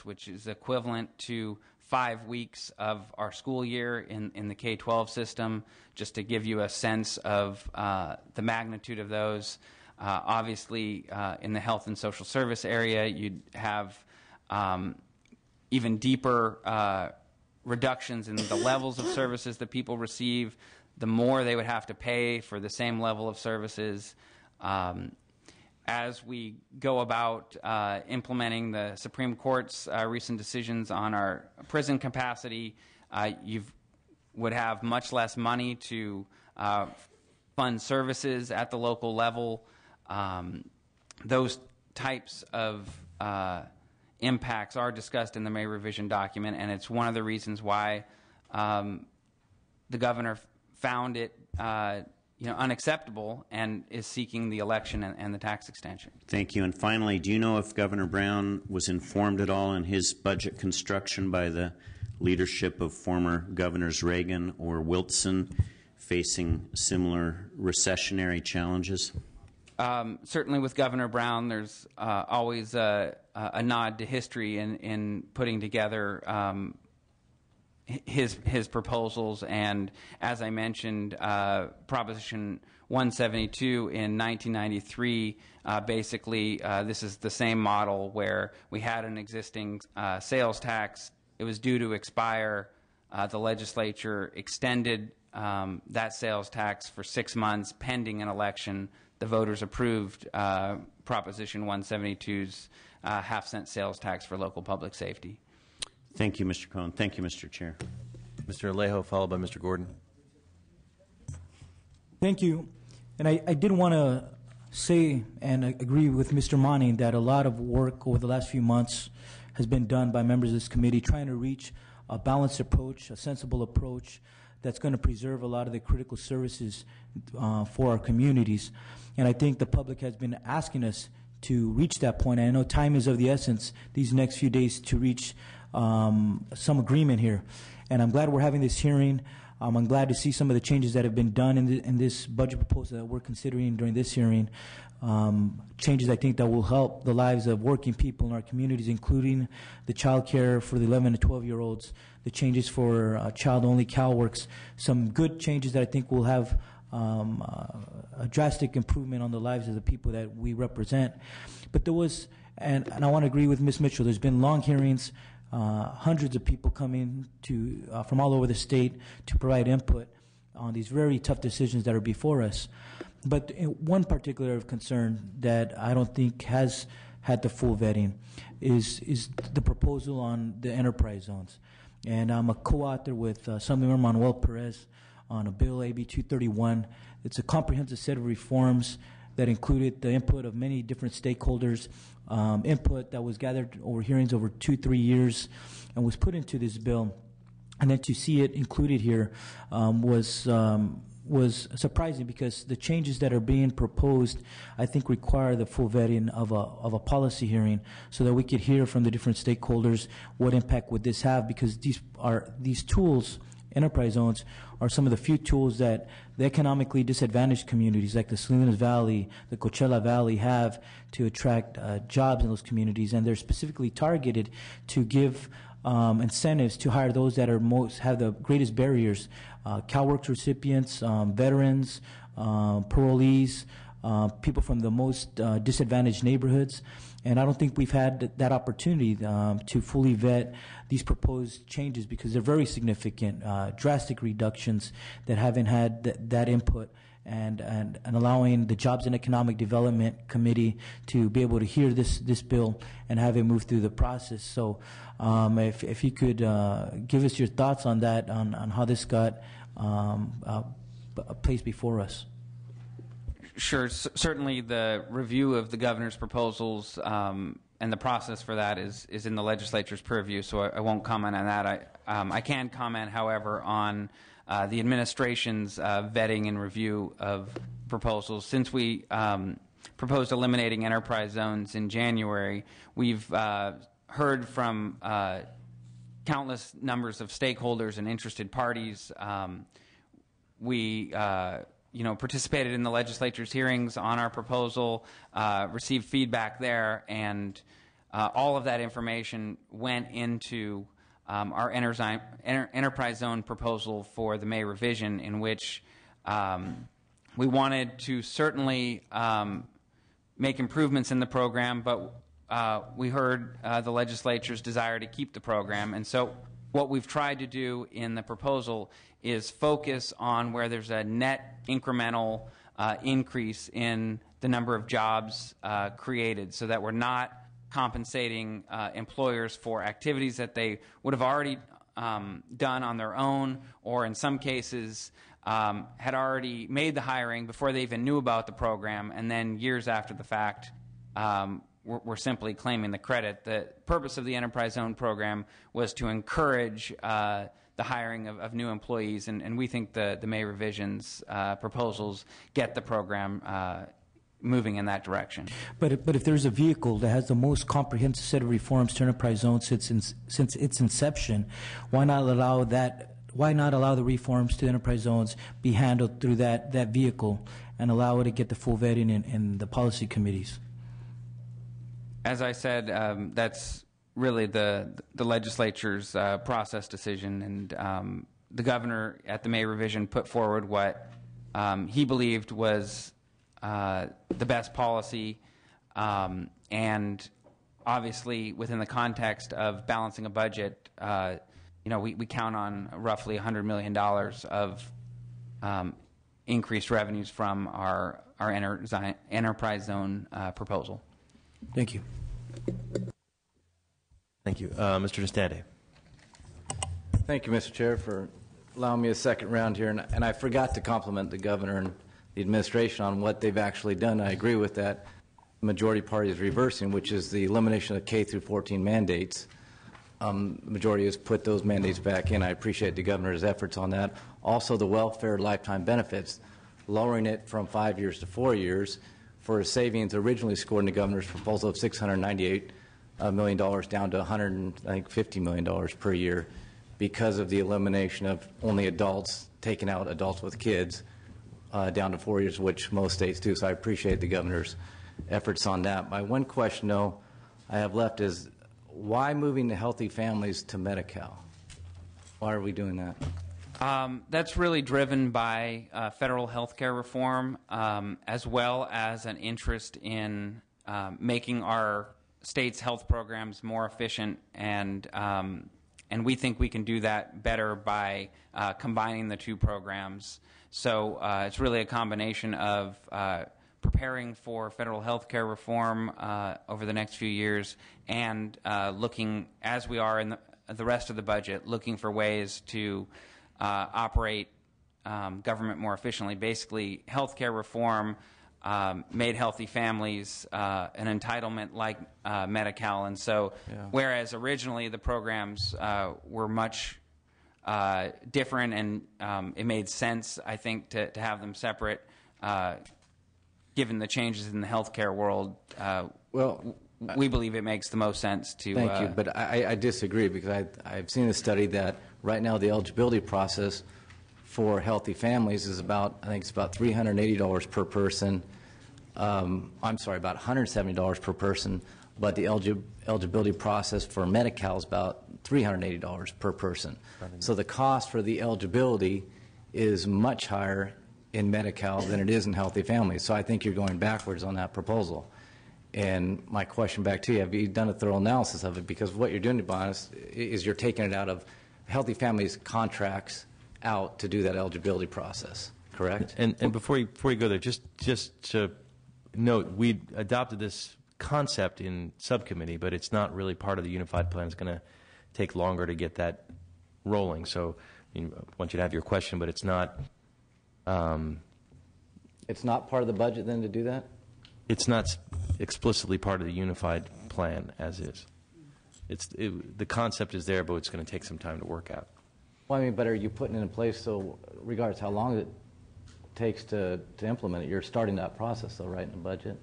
which is equivalent to 5 weeks of our school year in the K-12 system, just to give you a sense of the magnitude of those. Obviously, in the health and social service area, you'd have even deeper reductions in the levels of services that people receive, the more they would have to pay for the same level of services. As we go about implementing the Supreme Court's recent decisions on our prison capacity, you would have much less money to fund services at the local level. Those types of impacts are discussed in the May revision document, and it's one of the reasons why the governor found it unacceptable and is seeking the election and the tax extension. Thank you. And finally, do you know if Governor Brown was informed at all in his budget construction by the leadership of former Governors Reagan or Wilson facing similar recessionary challenges? Certainly with Governor Brown, there's always a nod to history in putting together his proposals, and as I mentioned, Proposition 172 in 1993, basically this is the same model where we had an existing sales tax. It was due to expire. The legislature extended that sales tax for 6 months pending an election. The voters approved Proposition 172's half-cent sales tax for local public safety. Thank you, Mr. Cohn. Thank you, Mr. Chair. Mr. Alejo, followed by Mr. Gordon. Thank you. And I did want to say and agree with Mr. Manning that a lot of work over the last few months has been done by members of this committee trying to reach a balanced approach, a sensible approach that's going to preserve a lot of the critical services for our communities. And I think the public has been asking us to reach that point. And I know time is of the essence these next few days to reach some agreement here. And I'm glad we're having this hearing. I'm glad to see some of the changes that have been done in this budget proposal that we're considering during this hearing. Changes I think that will help the lives of working people in our communities, including the child care for the 11 to 12-year-olds, the changes for child-only CalWorks, some good changes that I think will have a drastic improvement on the lives of the people that we represent. But there was, and I want to agree with Ms. Mitchell, there's been long hearings, hundreds of people coming from all over the state to provide input on these very tough decisions that are before us. But one particular concern that I don't think has had the full vetting is the proposal on the enterprise zones. And I'm a co-author with Assemblyman Manuel Perez on a bill, AB 231. It's a comprehensive set of reforms that included the input of many different stakeholders, input that was gathered over hearings over 2-3 years and was put into this bill. And then to see it included here was surprising, because the changes that are being proposed, I think, require the full vetting of a policy hearing so that we could hear from the different stakeholders what impact would this have, because these tools, enterprise zones, are some of the few tools that the economically disadvantaged communities like the Salinas Valley, the Coachella Valley have to attract jobs in those communities, and they're specifically targeted to give incentives to hire those that have the greatest barriers, CalWorks recipients, veterans, parolees, people from the most disadvantaged neighborhoods. And I don't think we've had that opportunity to fully vet these proposed changes because they're very significant, drastic reductions that haven't had that input. And allowing the Jobs and Economic Development Committee to be able to hear this bill and have it move through the process. So if you could give us your thoughts on that, on how this got placed before us. Sure. Certainly the review of the governor's proposals and the process for that is in the legislature's purview, so I won't comment on that. I can comment, however, on the administration's vetting and review of proposals. Since we proposed eliminating enterprise zones in January, we've heard from countless numbers of stakeholders and interested parties. We participated in the legislature's hearings on our proposal, received feedback there, and all of that information went into our enterprise zone proposal for the May revision, in which we wanted to certainly make improvements in the program, but we heard the legislature's desire to keep the program. And so what we've tried to do in the proposal is focus on where there's a net incremental increase in the number of jobs created, so that we're not compensating employers for activities that they would have already done on their own, or in some cases had already made the hiring before they even knew about the program, and then years after the fact we're simply claiming the credit. The purpose of the Enterprise Zone program was to encourage the hiring of new employees, and we think the May revisions proposals get the program moving in that direction. But if there's a vehicle that has the most comprehensive set of reforms to enterprise zones since its inception, why not allow that? Why not allow the reforms to enterprise zones be handled through that vehicle and allow it to get the full vetting in the policy committees? As I said, that's really the legislature's process decision, and the governor at the May revision put forward what he believed was the best policy, and obviously within the context of balancing a budget, we count on roughly $100 million of increased revenues from our enterprise zone proposal. Thank you. Thank you. Mr. Nestande. Thank you, Mr. Chair, for allowing me a second round here. And I forgot to compliment the governor and the administration on what they've actually done. I agree with that. The majority party is reversing, which is the elimination of K through 14 mandates. The majority has put those mandates back in. I appreciate the governor's efforts on that. Also, the welfare lifetime benefits, lowering it from 5 years to 4 years for a savings originally scored in the governor's proposal of $698 million down to $150 million per year because of the elimination of only adults, taking out adults with kids down to 4 years, which most states do. So I appreciate the governor's efforts on that. My one question, though, I have left is, why moving the healthy families to Medi-Cal? Why are we doing that? That's really driven by federal health care reform, as well as an interest in making our state's health programs more efficient, and we think we can do that better by combining the two programs. So it's really a combination of preparing for federal health care reform over the next few years, and looking, as we are in the rest of the budget, looking for ways to operate government more efficiently. Basically, health care reform made healthy families an entitlement like Medi-Cal, and so whereas originally the programs were much different, and it made sense, I think, to have them separate, given the changes in the healthcare world. We believe it makes the most sense to. Thank you, but I disagree, because I've seen a study that right now the eligibility process for healthy families is about, I think it's about $380 per person. I'm sorry, about $170 per person, but the eligibility process for Medi-Cal is about $380 per person. So the cost for the eligibility is much higher in Medi-Cal than it is in Healthy Families. So I think you're going backwards on that proposal. And my question back to you, have you done a thorough analysis of it? Because what you're doing, to be honest, is you're taking it out of Healthy Families contracts out to do that eligibility process, correct? And before you go there, just to note, we adopted this concept in subcommittee, but it's not really part of the unified plan. It's going to take longer to get that rolling. So I want you to have your question, but it's not. It's not part of the budget then to do that? It's not explicitly part of the unified plan as is. The concept is there, but it's going to take some time to work out. Well, I mean, but are you putting it in place so, regardless how long it takes to implement it, you're starting that process though, right, in the budget?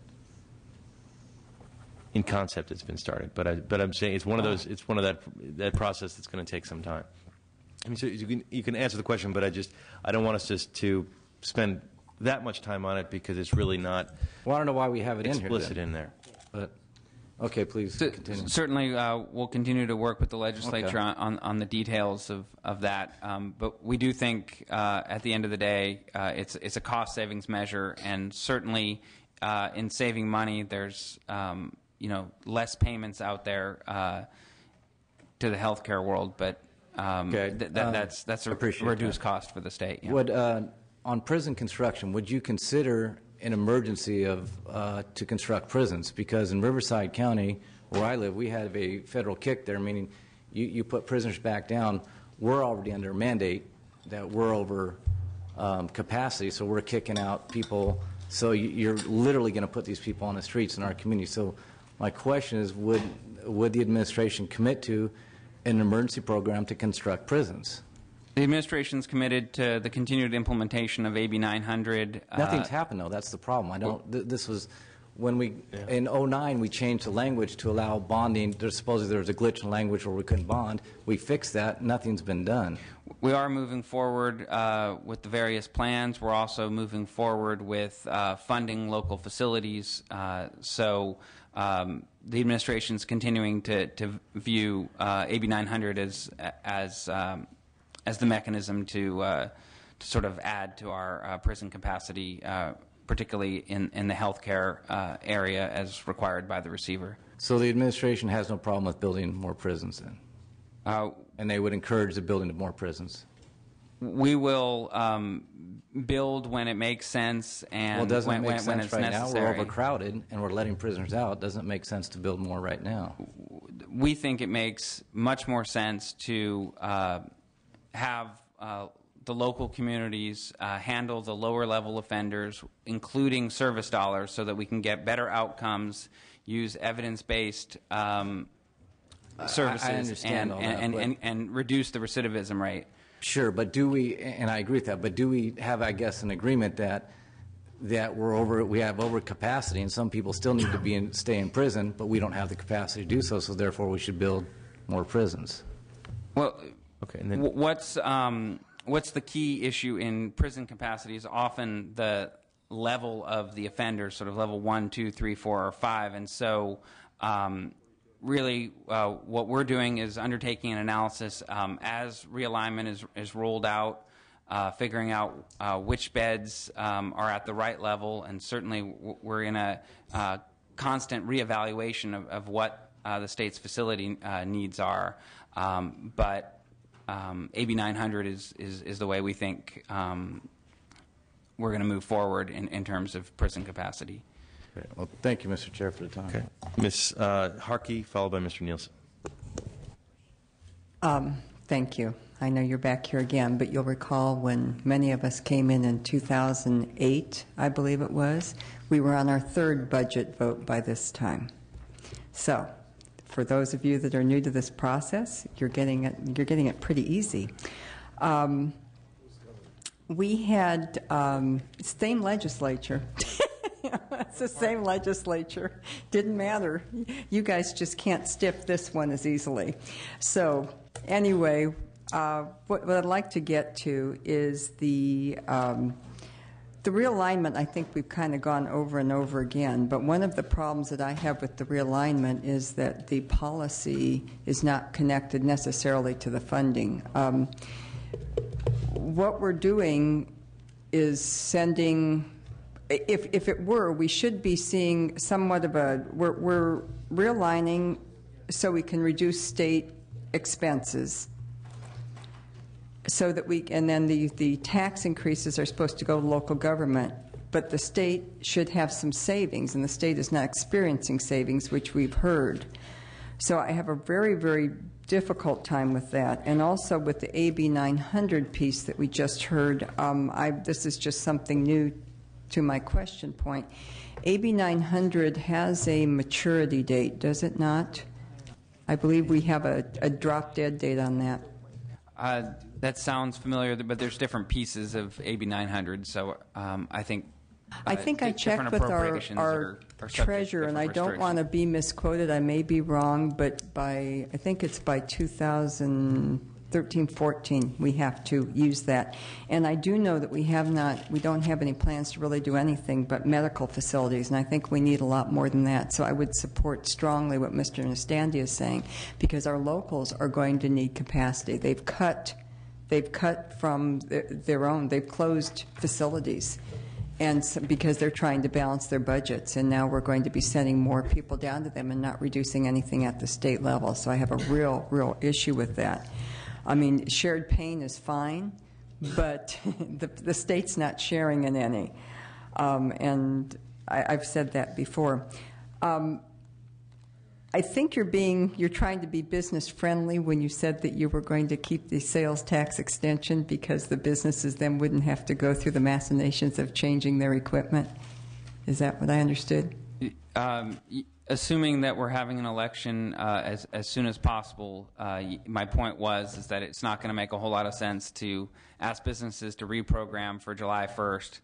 In concept, it's been started, but I'm saying it's one of those. It's one of that process that's going to take some time. I mean, so you can answer the question, but I don't want us just to spend that much time on it because it's really not. Well, I don't know why we have it explicit in there. But okay, please continue. Certainly, we'll continue to work with the legislature on the details of that. But we do think, at the end of the day, it's a cost savings measure, and certainly in saving money, there's less payments out there to the healthcare world, but that's a reduced cost for the state. Yeah. Would on prison construction, would you consider an emergency to construct prisons? Because in Riverside County, where I live, we have a federal kick there, meaning you put prisoners back down. We're already under a mandate that we're over capacity, so we're kicking out people. So you're literally going to put these people on the streets in our community. So my question is, would the administration commit to an emergency program to construct prisons? The administration's committed to the continued implementation of AB 900. Nothing's happened, though. That's the problem. This was when we, in 2009, we changed the language to allow bonding. Supposedly there was a glitch in language where we couldn't bond. We fixed that. Nothing's been done. We are moving forward with the various plans. We're also moving forward with funding local facilities. So the administration's continuing to view AB 900 as the mechanism to sort of add to our prison capacity, particularly in the healthcare area as required by the receiver. So the administration has no problem with building more prisons then? And they would encourage the building of more prisons? We will build when it makes sense and when it's necessary. Now we're overcrowded and we're letting prisoners out. It doesn't make sense to build more right now. We think it makes much more sense to have the local communities handle the lower level offenders, including service dollars, so that we can get better outcomes, use evidence-based services, I understand all that, and reduce the recidivism rate. Sure, but do we, and I agree with that, but do we have, I guess, an agreement that we have overcapacity and some people still need to stay in prison, but we don't have the capacity to do so, so therefore we should build more prisons? Well, okay, and then what's the key issue in prison capacity is often the level of the offenders, sort of level 1, 2, 3, 4, or 5, and so really what we're doing is undertaking an analysis as realignment is rolled out, figuring out which beds are at the right level, and certainly we're in a constant reevaluation of what the state's facility needs are. But AB 900 is the way we think we're going to move forward in terms of prison capacity. Great. Well, thank you, Mr. Chair, for the time. Okay. Ms. Harkey, followed by Mr. Nielsen. Thank you. I know you're back here again, but you'll recall when many of us came in 2008, I believe it was, we were on our third budget vote by this time. So, for those of you that are new to this process, you're getting it pretty easy. We had same legislature. It's the same legislature. Didn't matter. You guys just can't stiff this one as easily. So anyway, what I'd like to get to is the realignment. I think we've kind of gone over and over again, but one of the problems that I have with the realignment is that the policy is not connected necessarily to the funding. What we're doing sending, if it were, we should be seeing somewhat of a, we're realigning so we can reduce state expenses, so that and then the tax increases are supposed to go to local government, but the state should have some savings, and the state is not experiencing savings, which we've heard. So I have a very, very difficult time with that, and also with the AB 900 piece that we just heard. This is just something new to my question point. AB 900 has a maturity date, does it not? I believe we have a drop-dead date on that. That sounds familiar, but there's different pieces of AB 900, so I think I checked with our treasurer, and I don't want to be misquoted. I may be wrong, but I think it's by 2013-14 we have to use that. And I do know that we don't have any plans to really do anything but medical facilities, and I think we need a lot more than that. So I would support strongly what Mr. Nastandi is saying, because our locals are going to need capacity. They've cut from their own. They've closed facilities, and so, because they're trying to balance their budgets, and now we're going to be sending more people down to them and not reducing anything at the state level. So I have a real issue with that. I mean, shared pain is fine, but the state's not sharing in any. And I've said that before. I think you're trying to be business friendly when you said that you were going to keep the sales tax extension because the businesses then wouldn't have to go through the machinations of changing their equipment. Is that what I understood? Assuming that we're having an election as soon as possible, my point is that it's not going to make a whole lot of sense to ask businesses to reprogram for July 1st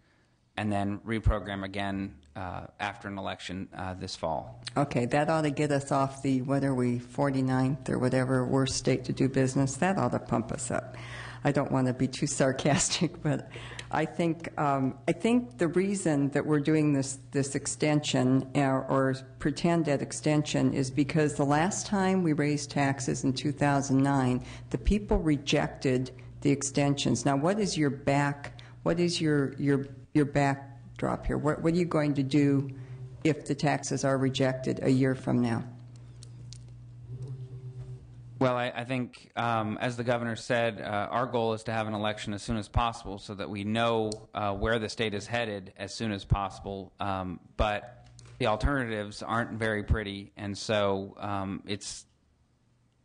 and then reprogram again after an election this fall. Okay, that ought to get us off the, 49th or whatever, worst state to do business. That ought to pump us up. I don't want to be too sarcastic, but I think the reason that we're doing this extension or pretend debt extension is because the last time we raised taxes in 2009, the people rejected the extensions. Now, what is your backdrop here? What are you going to do if the taxes are rejected a year from now? Well, I think, as the governor said, our goal is to have an election as soon as possible so that we know where the state is headed as soon as possible. But the alternatives aren't very pretty, and so it's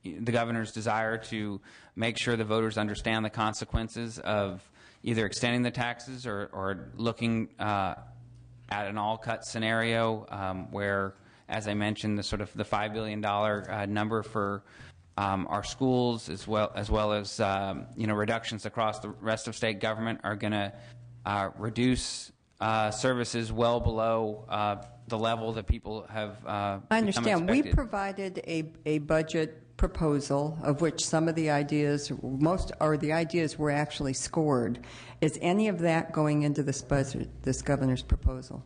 the governor's desire to make sure the voters understand the consequences of either extending the taxes or looking at an all-cut scenario where, as I mentioned, the $5 billion number for our schools, as well as reductions across the rest of state government, are going to reduce services well below the level that people have. I understand. We provided a budget proposal of which some of the ideas, most are the ideas were actually scored. Is any of that going into this budget, this governor's proposal?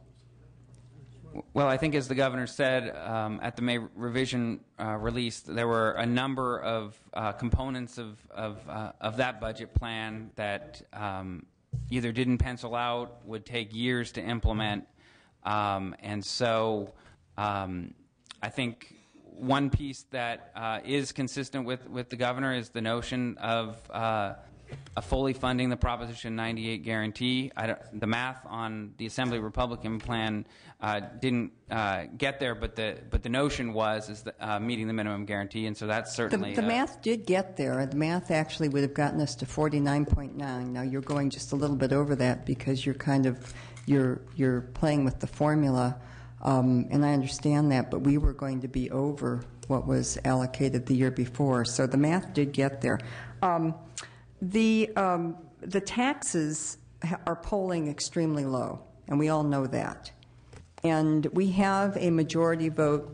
Well, I think as the governor said at the May revision release, there were a number of components of that budget plan that either didn't pencil out, would take years to implement, and so I think one piece that is consistent with the governor is the notion of fully funding the Proposition 98 guarantee. The math on the Assembly Republican plan didn't get there, but the notion is that, meeting the minimum guarantee, and so that's certainly the math did get there. The math actually would have gotten us to 49.9. Now you're going just a little bit over that because you're you're playing with the formula. And I understand that, but we were going to be over what was allocated the year before. So the math did get there. The taxes are polling extremely low, and we all know that. And we have a majority vote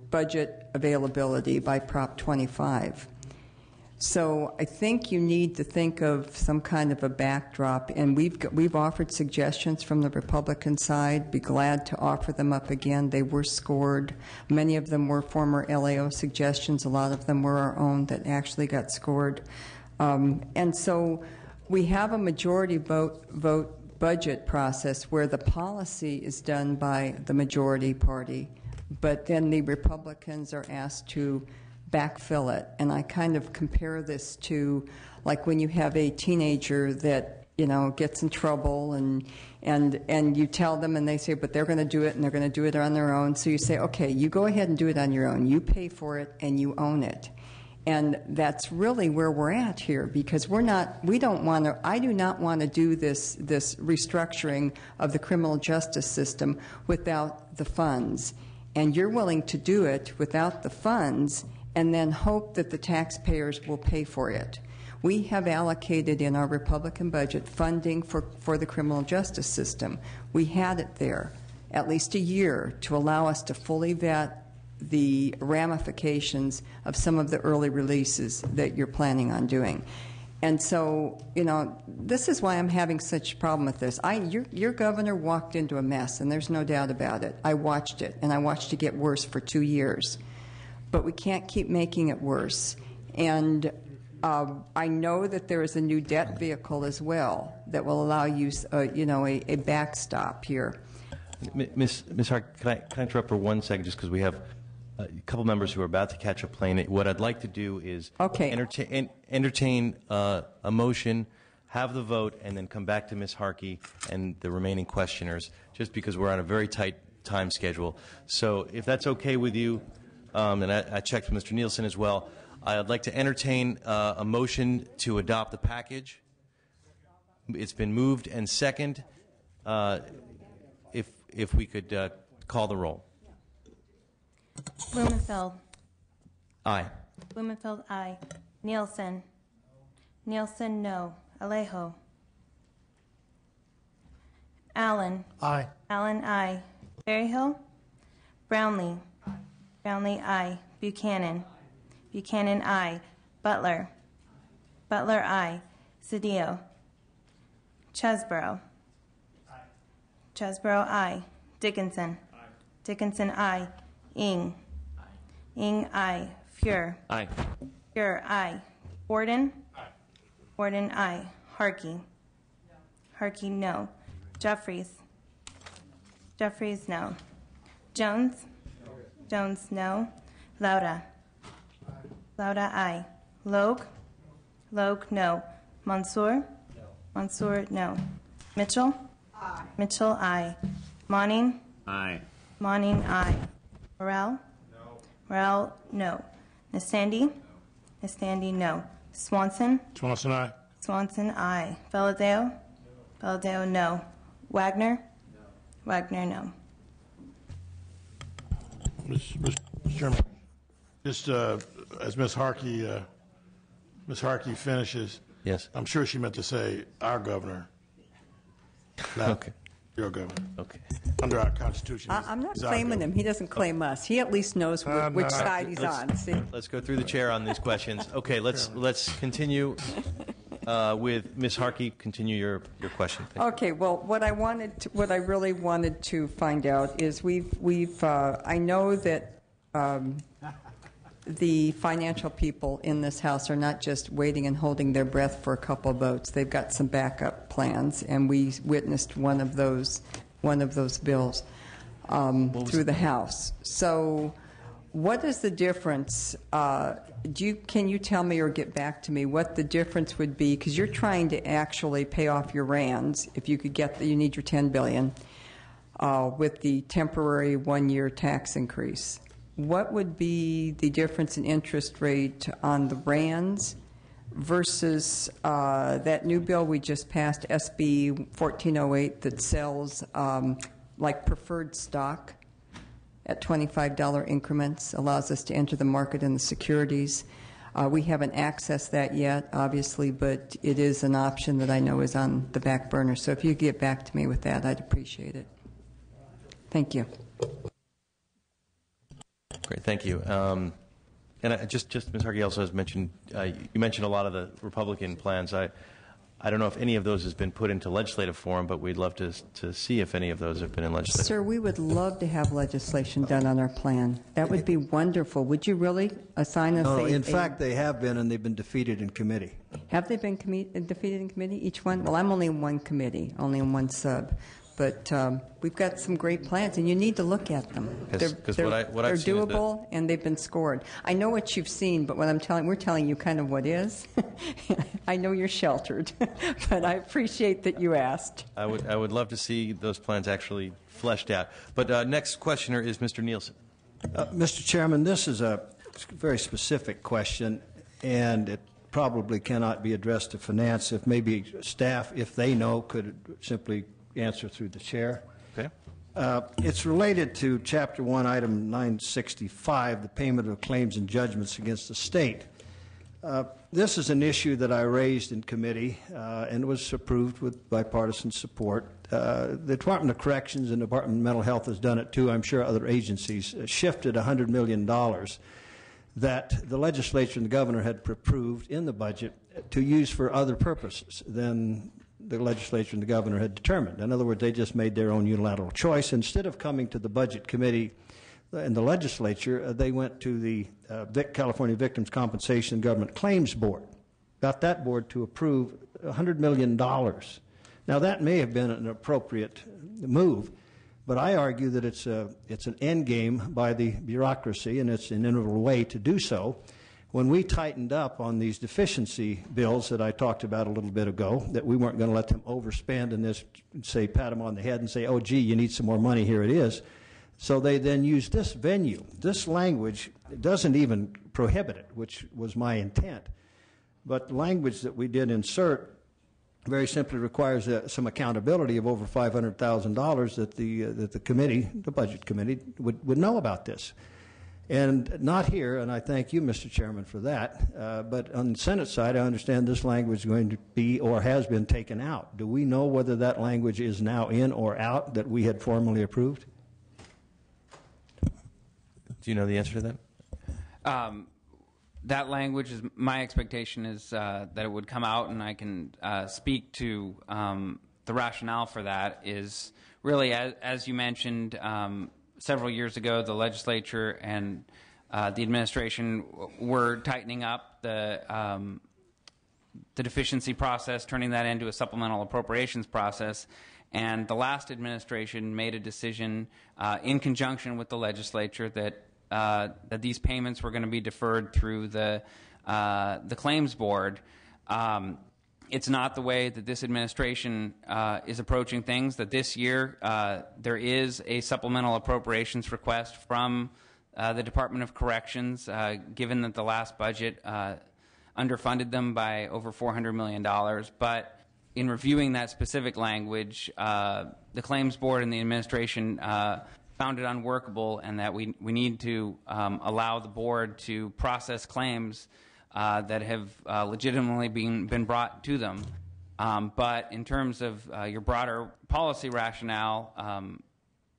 budget availability by Prop 25. So I think you need to think of some kind of a backdrop, and we've offered suggestions from the Republican side. Be glad to offer them up again. They were scored. Many of them were former LAO suggestions. A lot of them were our own that actually got scored. And so we have a majority vote budget process where the policy is done by the majority party, but then the Republicans are asked to backfill it. And I kind of compare this to like when you have a teenager that, you know, gets in trouble and you tell them and they say, but they're going to do it and they're going to do it on their own. So you say, okay, you go ahead and do it on your own. You pay for it and you own it. And that's really where we're at here, because I do not want to do this restructuring of the criminal justice system without the funds. And you're willing to do it without the funds and then hope that the taxpayers will pay for it. We have allocated in our Republican budget funding for the criminal justice system. We had it there at least a year to allow us to fully vet the ramifications of some of the early releases that you're planning on doing. And so, you know, this is why I'm having such a problem with this. Your governor walked into a mess, and there's no doubt about it. I watched it, and I watched it get worse for 2 years. But we can't keep making it worse. And I know that there is a new debt vehicle as well that will allow you, a backstop here. Ms. Hart, can I interrupt for 1 second, just because we have a couple members who are about to catch a plane. What I'd like to do is entertain a motion, have the vote, and then come back to Ms. Harkey and the remaining questioners, just because we're on a very tight time schedule. So if that's okay with you, and I checked with Mr. Nielsen as well, I'd like to entertain a motion to adopt the package. It's been moved and second. If we could call the roll. Blumenfeld. Aye. Blumenfeld, aye. Nielsen. Nielsen, no. Alejo. Allen. Aye. Allen, aye. Berryhill. Brownlee. Brownlee, aye. Buchanan. Buchanan, aye. Butler. Butler, aye. Cedillo. Chesborough. Chesborough, aye. Dickinson. Dickinson, aye. Ing. Ing, aye. Fuhr. Aye. Fuhr, aye. Borden. Borden, aye. Harkey. Harkey, no. Jeffries. Jeffries, no. Jones. Jones, no. Lauda. Lauda, aye. Logue. Logue, no. Mansour. Mansour, no. Mitchell. Mitchell, aye. Monning. Aye. Monning, aye. Morrell? No. Morrell, no. Nastandi? Nastandi, no. Swanson? Swanson, aye. Swanson, aye. Valadeo? No. Valadeo, no. Wagner? No. Wagner, no. Mr. Chairman, just as Ms. Harkey finishes, yes, I'm sure she meant to say our governor. Okay. Your governor. Okay. Under our Constitution. I'm not claiming him. He doesn't claim us. He at least knows which side he's on. See? Let's go through the chair on these questions. Okay, let's continue with Ms. Harkey. Continue your question. Okay. Well, what I really wanted to find out is I know that the financial people in this House are not just waiting and holding their breath for a couple of votes. They've got some backup plans, and we witnessed one of those bills through the House. So what is the difference? Can you tell me or get back to me what the difference would be? Because you're trying to actually pay off your RANDs. If you could you need your $10 billion with the temporary 1-year tax increase. What would be the difference in interest rate on the RANDs versus that new bill we just passed, SB 1408, that sells like preferred stock at $25 increments, allows us to enter the market in the securities. We haven't accessed that yet, obviously, but it is an option that I know is on the back burner. So if you could get back to me with that, I'd appreciate it. Thank you. Great, thank you. And just Ms. Harkey also has mentioned, you mentioned a lot of the Republican plans. I don't know if any of those has been put into legislative form, but we'd love to see if any of those have been in legislative Sir, we would love to have legislation done on our plan. That would be wonderful. Would you really assign us No, a... in fact, they have been, and they've been defeated in committee. Have they been defeated in committee, each one? Well, I'm only in one committee, only in one sub. But we've got some great plans, and you need to look at them. Because what I've they're seen is doable, and they've been scored. I know what you've seen, but what we're telling you kind of what is. I know you're sheltered, but I appreciate that you asked. I would love to see those plans actually fleshed out. But next questioner is Mr. Nielsen. Mr. Chairman, this is a very specific question, and it probably cannot be addressed to finance. If maybe staff, if they know, could simply answer through the chair. Okay. It's related to Chapter 1, Item 965, the payment of claims and judgments against the state. This is an issue that I raised in committee and was approved with bipartisan support. The Department of Corrections and the Department of Mental Health has done it too. I'm sure other agencies shifted $100 million that the legislature and the governor had approved in the budget to use for other purposes than the legislature and the governor had determined. In other words, they just made their own unilateral choice. Instead of coming to the budget committee and the legislature, they went to the California Victims Compensation and Government Claims Board, got that board to approve $100 million. Now, that may have been an appropriate move, but I argue that it's an end game by the bureaucracy, and it's an integral way to do so. When we tightened up on these deficiency bills that I talked about a little bit ago, that we weren't going to let them overspend and just say, pat them on the head and say, oh, gee, you need some more money, here it is. So they then used this venue. This language doesn't even prohibit it, which was my intent. But the language that we did insert very simply requires some accountability of over $500,000 that the committee, the budget committee, would know about this. And not here, and I thank you, Mr. Chairman, for that, but on the Senate side, I understand this language is going to be or has been taken out. Do we know whether that language is now in or out that we had formally approved? Do you know the answer to that? That language is my expectation is that it would come out, and I can speak to the rationale for that. Is really as you mentioned. Several years ago, the legislature and the administration were tightening up the deficiency process, turning that into a supplemental appropriations process. And the last administration made a decision in conjunction with the legislature that these payments were going to be deferred through the claims board. It's not the way that this administration is approaching things, that this year there is a supplemental appropriations request from the Department of Corrections, given that the last budget underfunded them by over $400 million. But in reviewing that specific language, the Claims Board and the administration found it unworkable, and that we need to allow the board to process claims that have legitimately been brought to them. But in terms of your broader policy rationale,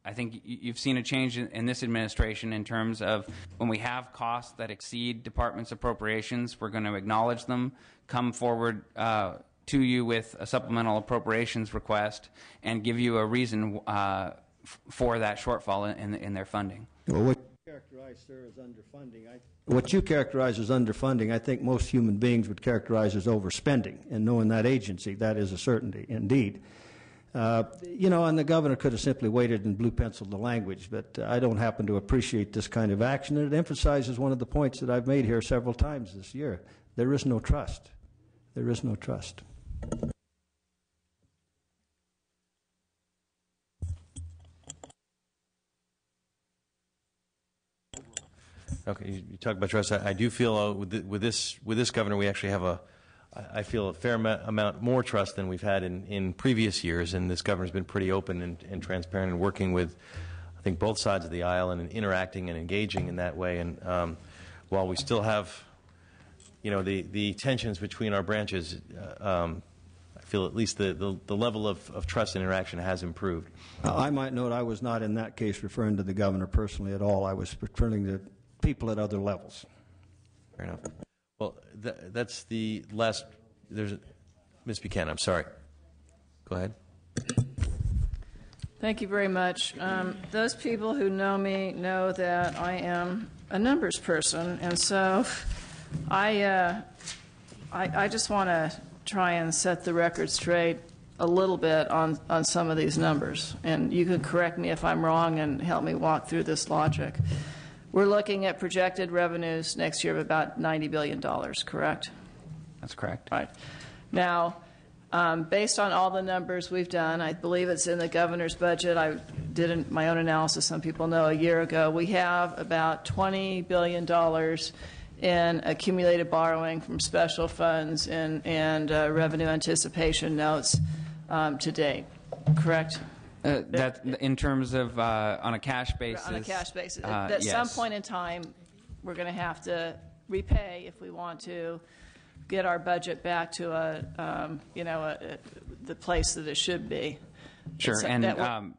I think you've seen a change in this administration in terms of when we have costs that exceed departments' appropriations, we're going to acknowledge them, come forward to you with a supplemental appropriations request, and give you a reason for that shortfall in their funding. Well, what you characterize, sir, as underfunding, what you characterize as underfunding, I think most human beings would characterize as overspending. And knowing that agency, that is a certainty, indeed. And the governor could have simply waited and blue penciled the language, but I don't happen to appreciate this kind of action. And it emphasizes one of the points that I've made here several times this year. There is no trust. There is no trust. Okay, you talk about trust. I do feel with this governor, we actually have I feel a fair amount more trust than we've had in previous years, and this governor's been pretty open and transparent and working with, I think, both sides of the aisle and interacting and engaging in that way. And while we still have, the tensions between our branches, I feel at least the level of trust and interaction has improved. I might note I was not in that case referring to the governor personally at all. I was referring to people at other levels. Fair enough. Well, that's the last. Mr. Ms. Buchanan, I'm sorry. Go ahead. Thank you very much. Those people who know me know that I am a numbers person, and so I just want to try and set the record straight a little bit on some of these numbers. And you can correct me if I'm wrong and help me walk through this logic. We're looking at projected revenues next year of about $90 billion, correct? That's correct. Right. Now, based on all the numbers we've done, I believe it's in the governor's budget. I did my own analysis, some people know, a year ago. We have about $20 billion in accumulated borrowing from special funds and revenue anticipation notes to date, correct? That in terms of on a cash basis. On a cash basis. At yes. some point in time, we're going to have to repay if we want to get our budget back to the place that it should be. Sure, and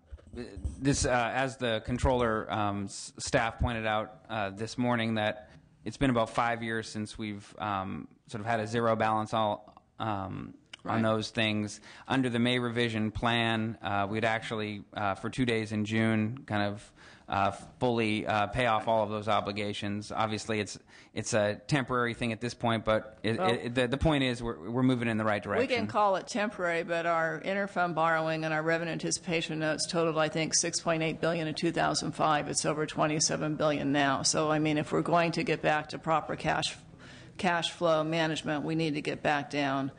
this, as the controller staff pointed out this morning, that it's been about 5 years since we've sort of had a zero balance on those things. Under the May revision plan, we'd actually, for 2 days in June, kind of fully pay off all of those obligations. Obviously, it's a temporary thing at this point, but the point is we're moving in the right direction. We can call it temporary, but our interfund borrowing and our revenue anticipation notes totaled, I think, $6.8 billion in 2005. It's over $27 billion now. So, I mean, if we're going to get back to proper cash flow management, we need to get back down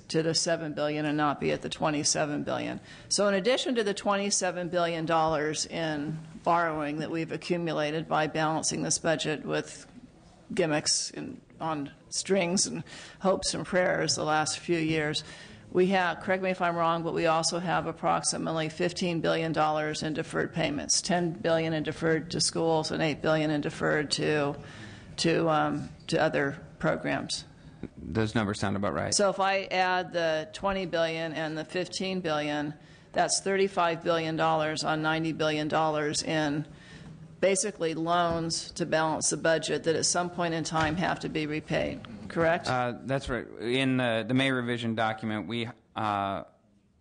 to the $7 billion and not be at the $27 billion. So in addition to the $27 billion in borrowing that we've accumulated by balancing this budget with gimmicks and on strings and hopes and prayers the last few years, we have, correct me if I'm wrong, but we also have approximately $15 billion in deferred payments, $10 billion in deferred to schools and $8 billion in deferred to other programs. Those numbers sound about right. So if I add the $20 billion and the $15 billion, that's $35 billion on $90 billion in basically loans to balance the budget that at some point in time have to be repaid, correct? That's right. In the May revision document, we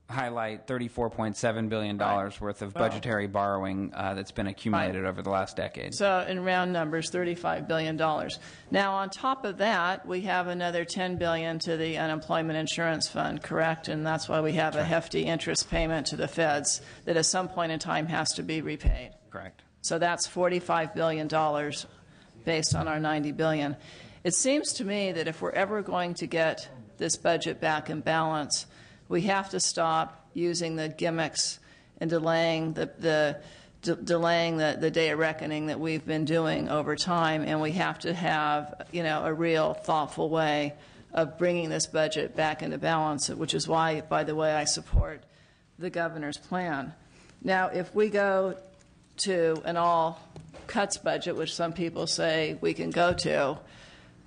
highlight $34.7 billion worth of budgetary borrowing that's been accumulated over the last decade. So in round numbers, $35 billion. Now, on top of that, we have another $10 billion to the Unemployment Insurance Fund, correct? And that's why we have a hefty interest payment to the feds that at some point in time has to be repaid. Correct. So that's $45 billion based on our $90 billion. It seems to me that if we're ever going to get this budget back in balance, we have to stop using the gimmicks and delaying the day of reckoning that we've been doing over time, and we have to have, a real thoughtful way of bringing this budget back into balance, which is why, by the way, I support the governor's plan. Now, if we go to an all cuts budget, which some people say we can go to,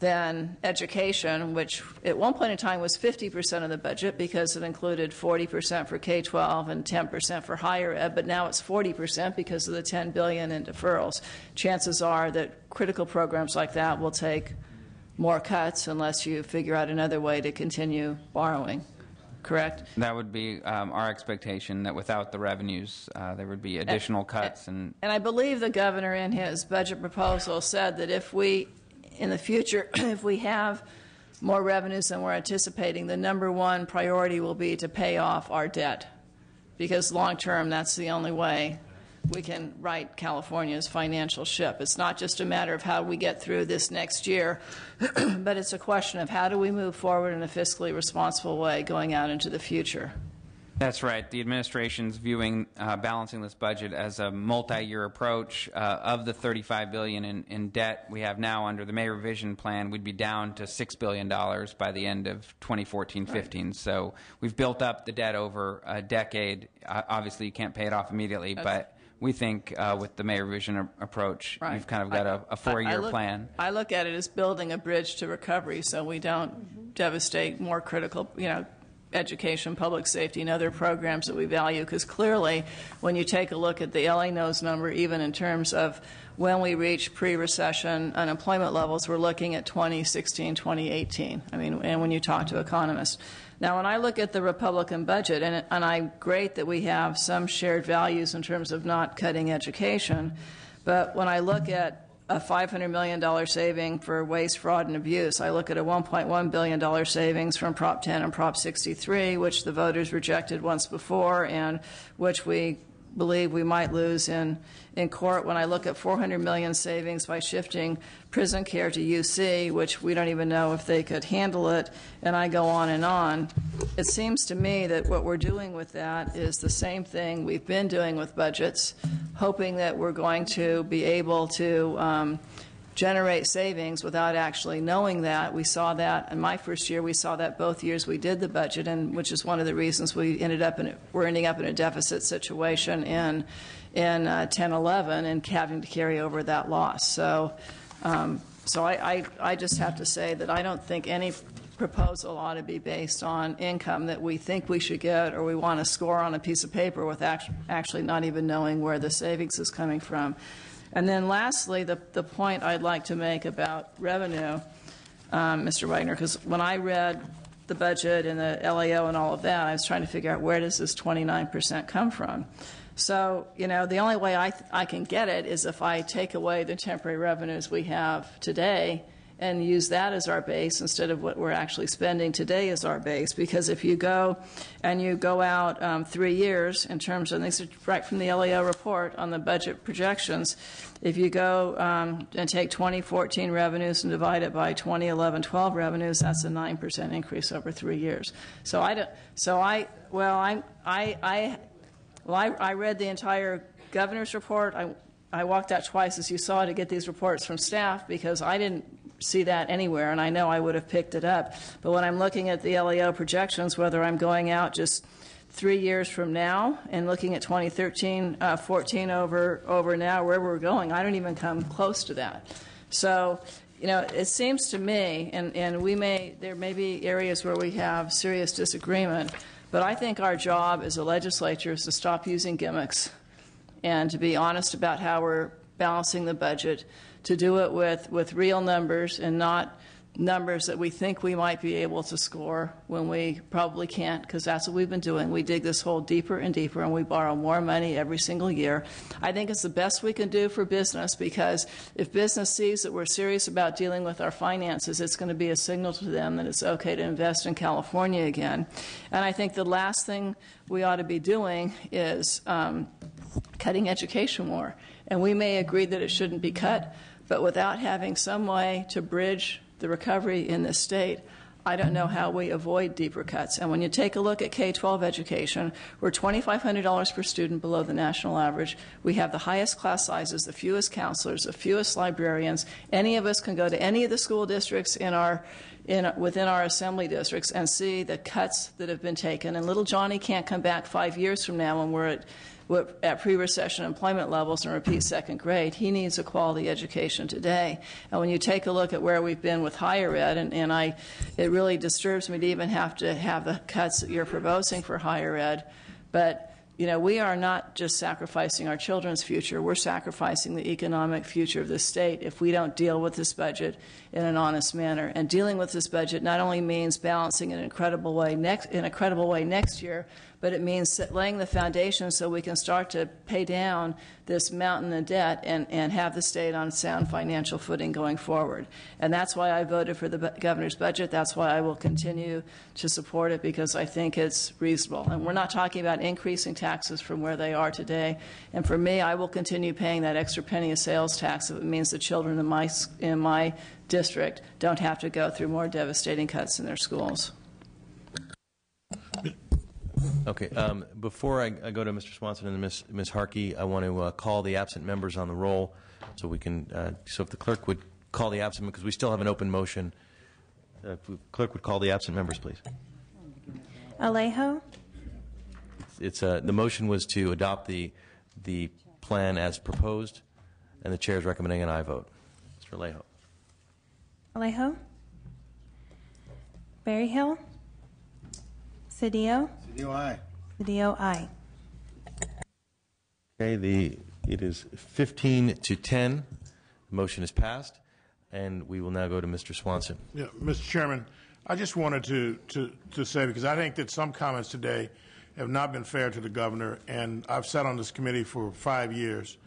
then education, which at one point in time was 50% of the budget because it included 40% for K-12 and 10% for higher ed, but now it's 40% because of the $10 billion in deferrals. Chances are that critical programs like that will take more cuts unless you figure out another way to continue borrowing. Correct? That would be our expectation, that without the revenues, there would be additional cuts. And I believe the governor in his budget proposal said that if we, in the future, if we have more revenues than we're anticipating, the number one priority will be to pay off our debt, because long term, that's the only way we can right California's financial ship. It's not just a matter of how we get through this next year, but it's a question of how do we move forward in a fiscally responsible way going out into the future. That's right. The administration's viewing balancing this budget as a multi-year approach. Of the $35 billion in debt we have now under the May revision plan, we'd be down to $6 billion by the end of 2014-15. Right. So we've built up the debt over a decade. Obviously, you can't pay it off immediately, but we think with the May revision approach, right, you've kind of got a four-year plan. I look at it as building a bridge to recovery so we don't devastate more critical, education, public safety, and other programs that we value. Because clearly, when you take a look at the LA Knows number, even in terms of when we reach pre-recession unemployment levels, we're looking at 2016, 2018. I mean, and when you talk to economists. Now, when I look at the Republican budget, and I'm great that we have some shared values in terms of not cutting education, but when I look at a $500 million saving for waste, fraud, and abuse, I look at a $1.1 billion savings from Prop 10 and Prop 63, which the voters rejected once before, and which we believe we might lose in court. When I look at $400 million savings by shifting prison care to UC, which we don't even know if they could handle it, and I go on, it seems to me that what we're doing with that is the same thing we've been doing with budgets, hoping that we're going to be able to generate savings without actually knowing that. We saw that in my first year. We saw that both years we did the budget, and which is one of the reasons we're ending up in a deficit situation in 10-11 and having to carry over that loss. So I just have to say that I don't think any proposal ought to be based on income that we think we should get or we want to score on a piece of paper with actually not even knowing where the savings is coming from. And then lastly, the point I'd like to make about revenue, Mr. Wagner, because when I read the budget and the LAO and all of that, I was trying to figure out where does this 29% come from. So, you know, the only way I can get it is if I take away the temporary revenues we have today and use that as our base instead of what we're actually spending today as our base. Because if you go and you go out 3 years in terms of, these are right from the LAO report on the budget projections, if you go and take 2014 revenues and divide it by 2011-12 revenues, that's a 9% increase over 3 years. So I read the entire governor's report. I walked out twice, as you saw, to get these reports from staff because I didn't see that anywhere, and I know I would have picked it up. But when I'm looking at the LAO projections, whether I'm going out just 3 years from now and looking at 2013, 14 over now, where we're going, I don't even come close to that. So, you know, it seems to me, and there may be areas where we have serious disagreement, but I think our job as a legislature is to stop using gimmicks and to be honest about how we're balancing the budget, to do it with real numbers and not numbers that we think we might be able to score when we probably can't, because that's what we've been doing. We dig this hole deeper and deeper, and we borrow more money every single year. I think it's the best we can do for business, because if business sees that we're serious about dealing with our finances, it's going to be a signal to them that it's okay to invest in California again. And I think the last thing we ought to be doing is cutting education more. And we may agree that it shouldn't be cut, but without having some way to bridge the recovery in this state, I don't know how we avoid deeper cuts. And when you take a look at K-12 education, we're $2,500 per student below the national average. We have the highest class sizes, the fewest counselors, the fewest librarians. Any of us can go to any of the school districts within our assembly districts and see the cuts that have been taken. And little Johnny can't come back 5 years from now when we're at pre-recession employment levels and repeat second grade. He needs a quality education today. And when you take a look at where we've been with higher ed, it really disturbs me to even have to have the cuts that you're proposing for higher ed. But you know, we are not just sacrificing our children's future, we're sacrificing the economic future of the state if we don't deal with this budget in an honest manner. And dealing with this budget not only means balancing in a credible way next year, but it means laying the foundation so we can start to pay down this mountain of debt and have the state on sound financial footing going forward. And that's why I voted for the governor's budget. That's why I will continue to support it, because I think it's reasonable. And we're not talking about increasing taxes from where they are today. And for me, I will continue paying that extra penny of sales tax if it means the children in my district don't have to go through more devastating cuts in their schools. Okay. Before I go to Mr. Swanson and Ms. Harkey, I want to call the absent members on the roll, so we can. So if the clerk would call the absent, because we still have an open motion. If the clerk would call the absent members, please. Alejo. The motion was to adopt the plan as proposed, and the chair is recommending an aye vote. Mr. Alejo. Alejo. Berryhill. Cedillo? Cedillo, aye. Cedillo, aye. Okay, it is 15 to 10. The motion is passed, and we will now go to Mr. Swanson. Yeah, Mr. Chairman, I just wanted to say, because I think that some comments today have not been fair to the governor, and I've sat on this committee for 5 years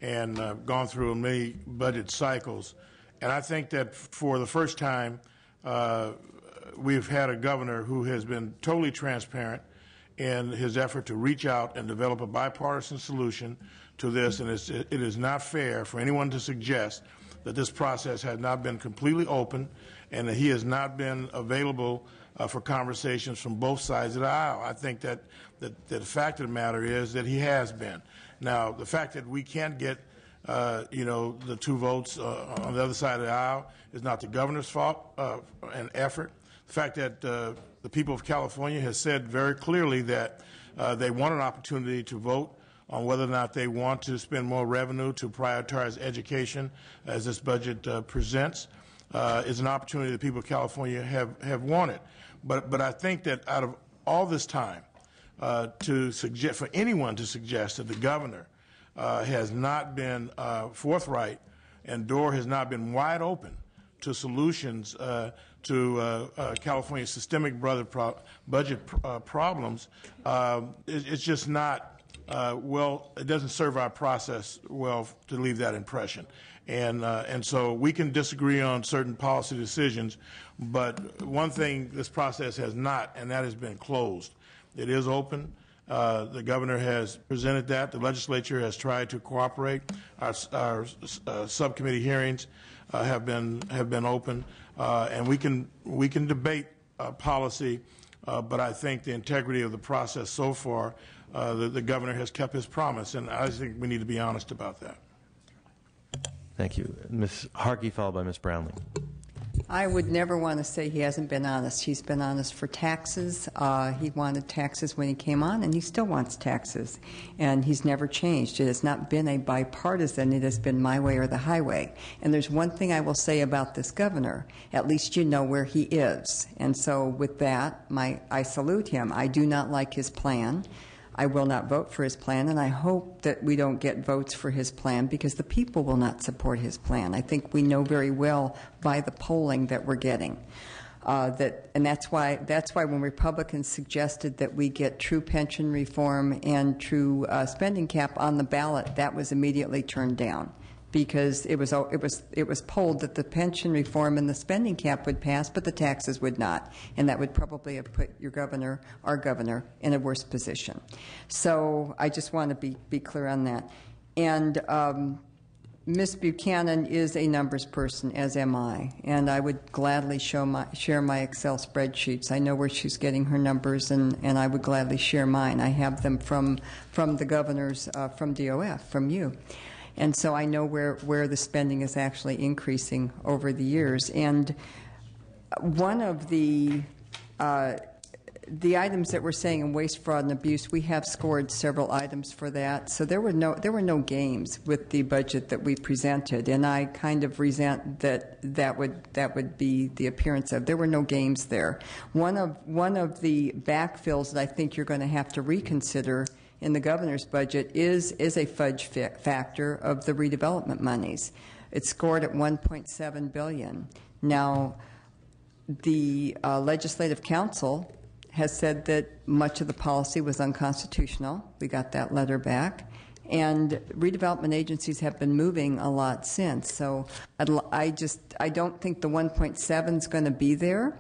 and gone through many budget cycles, and I think that for the first time we've had a governor who has been totally transparent in his effort to reach out and develop a bipartisan solution to this, and it is not fair for anyone to suggest that this process has not been completely open and that he has not been available for conversations from both sides of the aisle. I think that the fact of the matter is that he has been. Now, the fact that we can't get the 2 votes on the other side of the aisle is not the governor's fault and effort. The fact that the people of California has said very clearly that they want an opportunity to vote on whether or not they want to spend more revenue to prioritize education as this budget presents is an opportunity that people of California have wanted. But I think that out of all this time, for anyone to suggest that the governor has not been forthright and door has not been wide open to solutions to California's systemic budget problems, it's just not it doesn't serve our process well to leave that impression. And so we can disagree on certain policy decisions, but one thing this process has not, and that has been closed. It is open. The governor has presented that. The legislature has tried to cooperate. Our subcommittee hearings have been open, and we can debate policy, but I think the integrity of the process so far, the governor has kept his promise, and I think we need to be honest about that. Thank you. Ms. Harkey, followed by Ms. Brownlee. I would never want to say he hasn't been honest. He's been honest for taxes. He wanted taxes when he came on, and he still wants taxes. And he's never changed. It has not been a bipartisan. It has been my way or the highway. And there's one thing I will say about this governor. At least you know where he is. And so with that, I salute him. I do not like his plan. I will not vote for his plan, and I hope that we don't get votes for his plan because the people will not support his plan. I think we know very well by the polling that we're getting. And that's why when Republicans suggested that we get true pension reform and true spending cap on the ballot, that was immediately turned down because it was polled that the pension reform and the spending cap would pass, but the taxes would not, and that would probably have put our governor, in a worse position. So I just want to be clear on that. And Ms. Buchanan is a numbers person, as am I, and I would gladly share my Excel spreadsheets. I know where she's getting her numbers, and I would gladly share mine. I have them from the governors, from DOF, from you. And so I know where the spending is actually increasing over the years. And one of the items that we're saying in waste, fraud, and abuse, we have scored several items for that. So there were no games with the budget that we presented, and I kind of resent that would be the appearance of. There were no games there. One of the backfills that I think you're going to have to reconsider in the governor's budget is a fudge factor of the redevelopment monies. It's scored at $1.7 billion. Now, the Legislative Council has said that much of the policy was unconstitutional. We got that letter back. And redevelopment agencies have been moving a lot since. So I don't think the 1.7 is going to be there.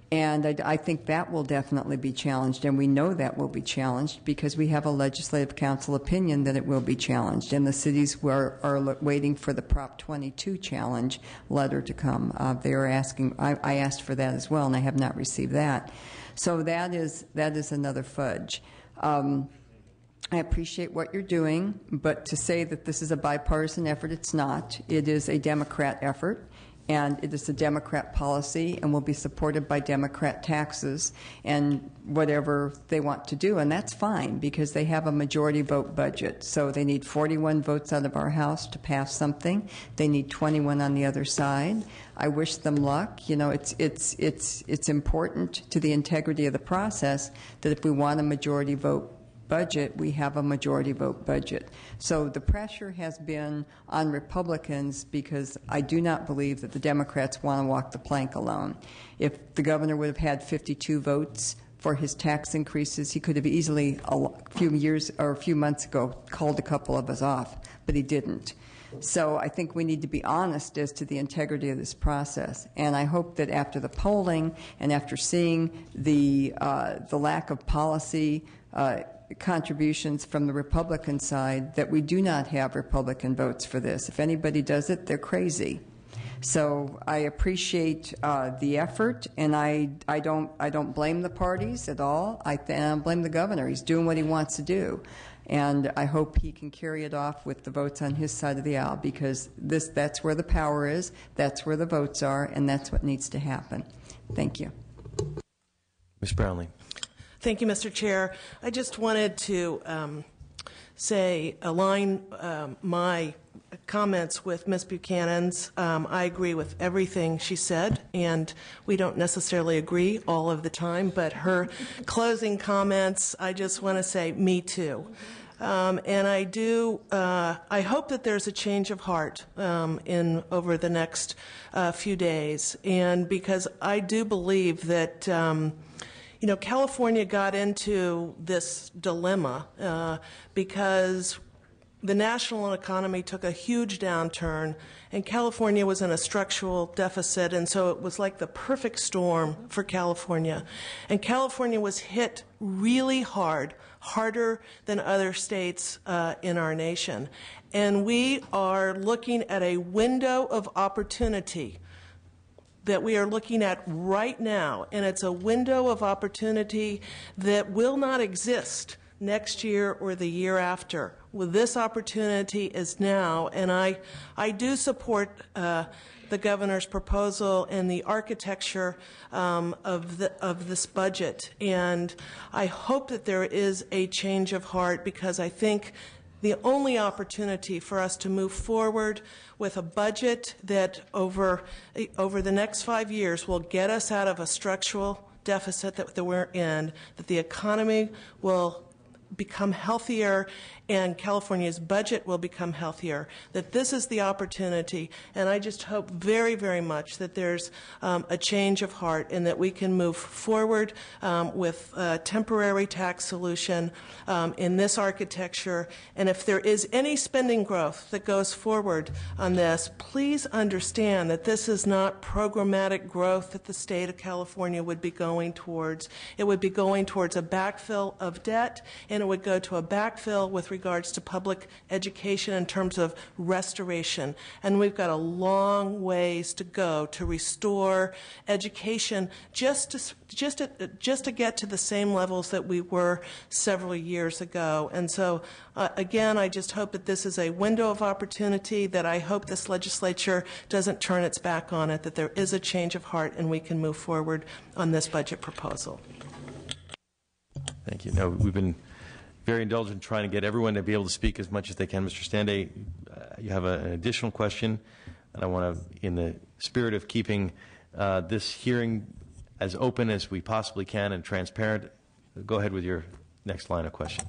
And I think that will definitely be challenged, and we know that will be challenged because we have a Legislative Council opinion that it will be challenged, and the cities are waiting for the Prop 22 challenge letter to come. They are asking. I asked for that as well, and I have not received that. So that is another fudge. I appreciate what you're doing, but to say that this is a bipartisan effort, it's not. It is a Democrat effort. and it is a Democrat policy and will be supported by Democrat taxes and whatever they want to do. And that's fine because they have a majority vote budget. So they need 41 votes out of our House to pass something. They need 21 on the other side. I wish them luck. You know, it's important to the integrity of the process that if we want a majority vote budget, we have a majority vote budget. So the pressure has been on Republicans because I do not believe that the Democrats want to walk the plank alone. If the governor would have had 52 votes for his tax increases, he could have easily a few months ago called a couple of us off, but he didn't. So I think we need to be honest as to the integrity of this process. And I hope that after the polling and after seeing the lack of policy contributions from the Republican side, that we do not have Republican votes for this. If anybody does it, they're crazy. So I appreciate the effort, and I don't blame the parties at all. I blame the governor. He's doing what he wants to do. And I hope he can carry it off with the votes on his side of the aisle, because that's where the power is, that's where the votes are, and that's what needs to happen. Thank you. Ms. Brownlee. Thank you, Mr. Chair. I just wanted to align my comments with Ms. Buchanan's. I agree with everything she said, and we don't necessarily agree all of the time, but her closing comments, I just want to say, me too. And I hope that there's a change of heart over the next few days, and because I do believe that California got into this dilemma because the national economy took a huge downturn, and California was in a structural deficit, and so it was like the perfect storm for California. And California was hit really hard, harder than other states in our nation. And we are looking at a window of opportunity that we are looking at right now, and it's a window of opportunity that will not exist next year or the year after. Well, this opportunity is now, and I do support the governor's proposal and the architecture of this budget, and I hope that there is a change of heart, because I think the only opportunity for us to move forward with a budget that over the next 5 years will get us out of a structural deficit that we're in, that the economy will become healthier and California's budget will become healthier, that this is the opportunity. And I just hope very, very much that there's a change of heart and that we can move forward with a temporary tax solution in this architecture. And if there is any spending growth that goes forward on this, please understand that this is not programmatic growth that the state of California would be going towards. It would be going towards a backfill of debt, and it would go to a backfill with regards to public education in terms of restoration. And we've got a long ways to go to restore education just to get to the same levels that we were several years ago. And so, again, I just hope that this is a window of opportunity, that I hope this legislature doesn't turn its back on it, that there is a change of heart and we can move forward on this budget proposal. Thank you. No, we've been very indulgent trying to get everyone to be able to speak as much as they can. Mr. Stande, you have an additional question, and I want to, in the spirit of keeping this hearing as open as we possibly can and transparent, go ahead with your next line of question.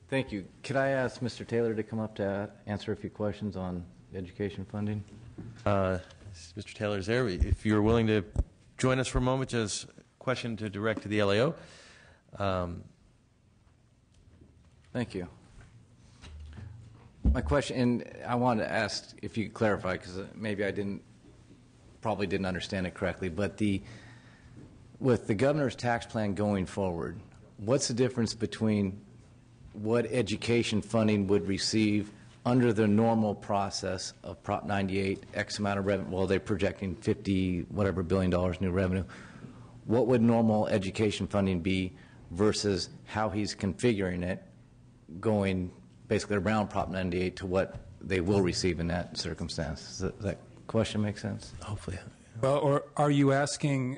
Thank you. Could I ask Mr. Taylor to come up to answer a few questions on education funding? Mr. Taylor is there. If you're willing to join us for a moment, just a question to direct to the LAO. Thank you. My question, and I wanted to ask if you could clarify, because maybe I probably didn't understand it correctly, but with the governor's tax plan going forward, what's the difference between what education funding would receive under the normal process of Prop 98, X amount of revenue, well, they're projecting $50 whatever billion new revenue. What would normal education funding be versus how he's configuring it, going basically around Prop 98 to what they will receive in that circumstance? Is that question make sense? Hopefully. Well, or are you asking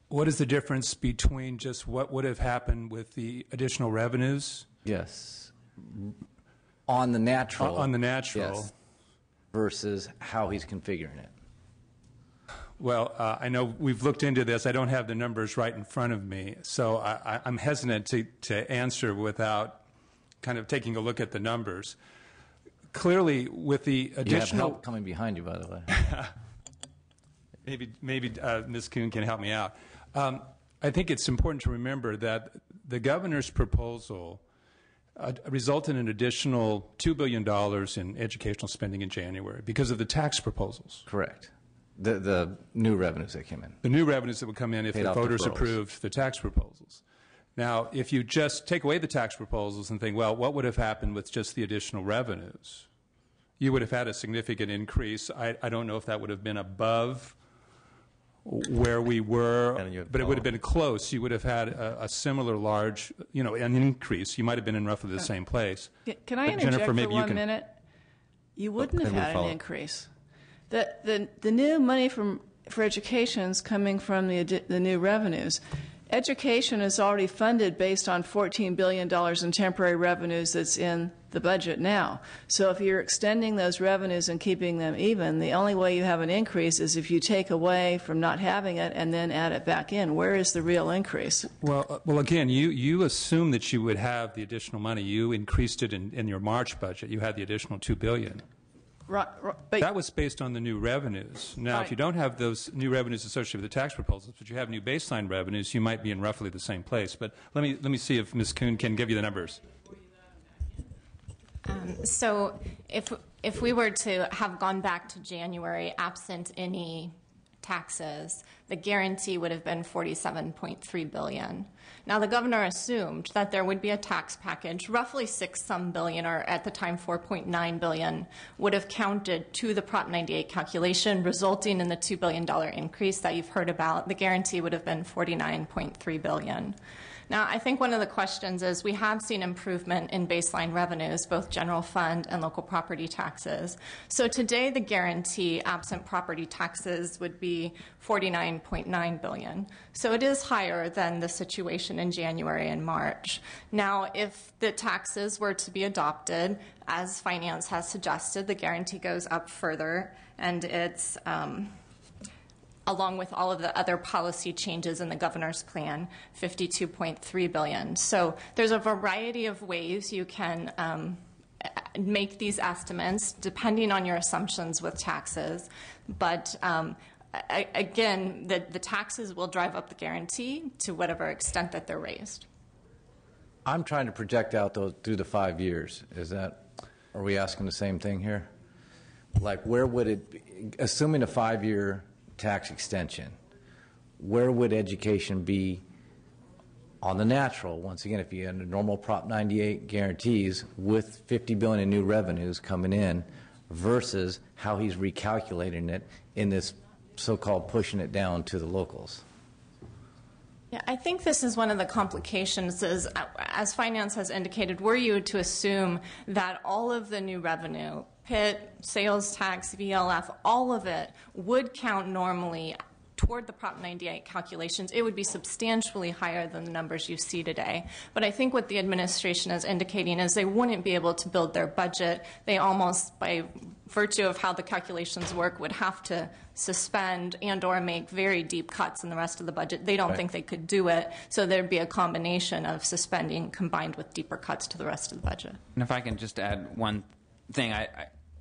what is the difference between just what would have happened with the additional revenues? Yes. On the natural. On the natural. Yes. Versus how he's configuring it. Well, I know we've looked into this. I don't have the numbers right in front of me, so I'm hesitant to answer without kind of taking a look at the numbers. Clearly, with the additional... You have help coming behind you, by the way. Maybe Ms. Kuhn can help me out. I think it's important to remember that the governor's proposal resulted in an additional $2 billion in educational spending in January because of the tax proposals. Correct. The new revenues that came in. The new revenues that would come in if Paid the off voters deferrals. approved the tax proposals. Now, if you just take away the tax proposals and think, well, what would have happened with just the additional revenues? You would have had a significant increase. I don't know if that would have been above where we were, but it would have been close. You would have had a similar large, an increase. You might have been in roughly the same place. Can I But interject Jennifer, for 1 minute? You wouldn't have had an increase. The new money for education is coming from the new revenues. Education is already funded based on $14 billion in temporary revenues that's in the budget now. So if you're extending those revenues and keeping them even, the only way you have an increase is if you take away from not having it and then add it back in. Where is the real increase? Well, again, you assume that you would have the additional money. You increased it in your March budget. You had the additional $2 billion. Right, but that was based on the new revenues. Now, if you don't have those new revenues associated with the tax proposals, but you have new baseline revenues, you might be in roughly the same place. But let me see if Ms. Kuhn can give you the numbers. So if we were to have gone back to January absent any taxes, the guarantee would have been $47.3 billion. Now, the governor assumed that there would be a tax package, roughly $6 billion, or at the time $4.9 billion, would have counted to the Prop 98 calculation, resulting in the $2 billion increase that you've heard about. The guarantee would have been $49.3 billion. Now, I think one of the questions is we have seen improvement in baseline revenues, both general fund and local property taxes. So today, the guarantee absent property taxes would be $49.9 billion. So it is higher than the situation in January and March. Now, if the taxes were to be adopted, as finance has suggested, the guarantee goes up further, and it's along with all of the other policy changes in the governor's plan, $52.3 billion. So there's a variety of ways you can make these estimates depending on your assumptions with taxes. But again, the taxes will drive up the guarantee to whatever extent that they're raised. I'm trying to project out through the 5 years. Are we asking the same thing here? Like, where would it be, assuming a 5-year tax extension, where would education be on the natural? Once again, if you had a normal Prop 98 guarantees with $50 billion in new revenues coming in versus how he's recalculating it in this so-called pushing it down to the locals. Yeah, I think this is one of the complications is, as finance has indicated, were you to assume that all of the new revenue, PIT, sales tax, VLF, all of it would count normally toward the Prop 98 calculations, it would be substantially higher than the numbers you see today. But I think what the administration is indicating is they wouldn't be able to build their budget. They almost, by virtue of how the calculations work, would have to suspend and or make very deep cuts in the rest of the budget. They don't think they could do it, so there'd be a combination of suspending combined with deeper cuts to the rest of the budget. And if I can just add one thing,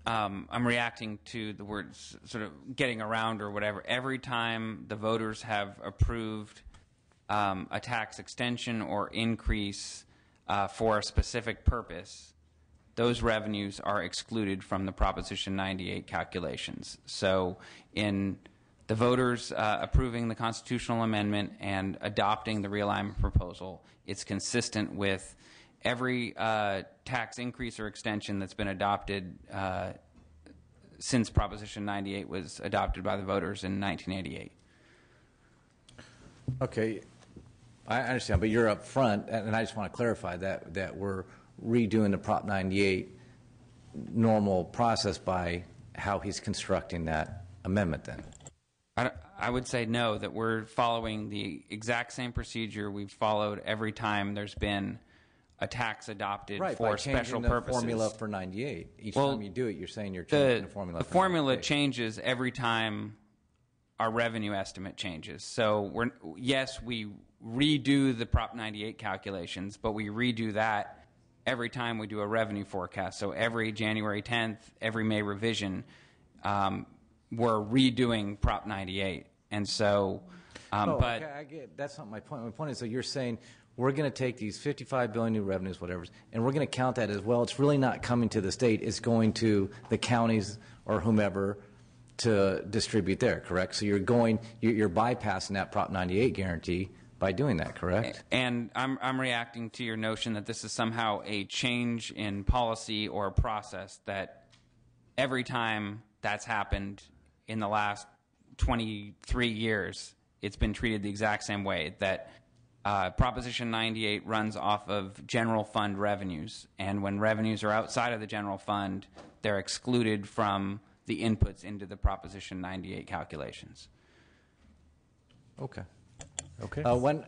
I'm reacting to the words sort of getting around or whatever. Every time the voters have approved a tax extension or increase for a specific purpose, those revenues are excluded from the Proposition 98 calculations. So in the voters approving the constitutional amendment and adopting the realignment proposal, it's consistent with every tax increase or extension that's been adopted since Proposition 98 was adopted by the voters in 1988. Okay, I understand, but you're up front, and I just want to clarify that we're redoing the Prop 98 normal process by how he's constructing that amendment then? I would say no, that we're following the exact same procedure we've followed every time there's been a tax adopted for special purposes. The formula for 98. Each time you do it, you're saying you're changing the formula. The formula changes every time our revenue estimate changes. So we redo the Prop 98 calculations, but we redo that every time we do a revenue forecast. So every January 10th, every May revision, we're redoing Prop 98. And so, okay, I get, that's not my point. My point is that you're saying we're going to take these 55 billion new revenues, whatever, and we're going to count that as well. It's really not coming to the state. It's going to the counties or whomever to distribute there, correct? So you're bypassing that Prop 98 guarantee by doing that, correct? And I'm reacting to your notion that this is somehow a change in policy or process, that every time that's happened in the last 23 years, it's been treated the exact same way, that Proposition 98 runs off of general fund revenues, and when revenues are outside of the general fund, they're excluded from the inputs into the Proposition 98 calculations. Okay. Okay. One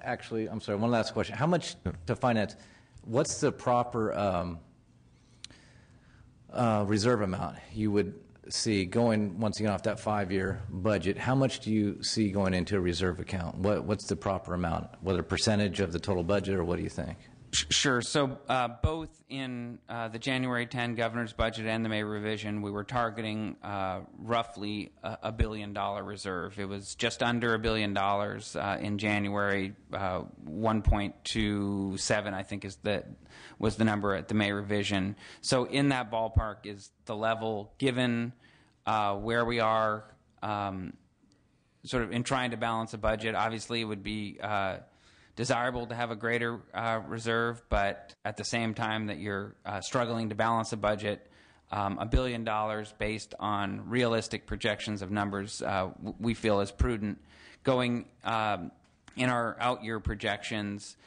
last question. How much to finance? What's the proper reserve amount you would see going, once again, off that 5-year budget? How much do you see going into a reserve account? What's the proper amount? Whether percentage of the total budget, or what do you think? Sure. So both in the January 10 governor's budget and the May revision, we were targeting roughly a $1 billion reserve. It was just under $1 billion in January. 1.27, I think, was the number at the May revision. So in that ballpark is the level, given where we are sort of in trying to balance a budget. Obviously, it would be desirable to have a greater reserve, but at the same time that you're struggling to balance a budget, $1 billion based on realistic projections of numbers we feel is prudent. Going in our out-year projections,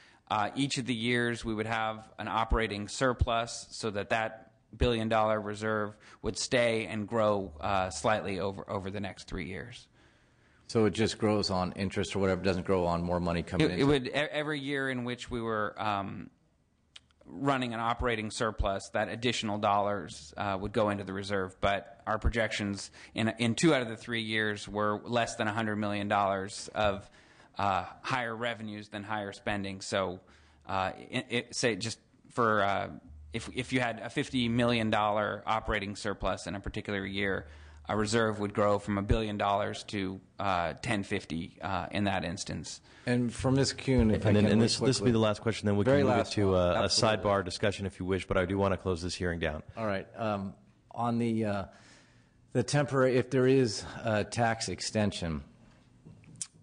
each of the years we would have an operating surplus, so that $1 billion reserve would stay and grow slightly over the next 3 years. So it just grows on interest or whatever, it doesn't grow on more money coming in? It would, every year in which we were running an operating surplus, that additional dollars would go into the reserve. But our projections in 2 out of the 3 years were less than $100 million of higher revenues than higher spending. So say just for if you had a $50 million operating surplus in a particular year, a reserve would grow from $1 billion to $1,050 in that instance. And from Ms. Kuhn, if I can, this will be the last question. Then we can move it to a sidebar discussion if you wish. But I do want to close this hearing down. All right. On the temporary, if there is a tax extension,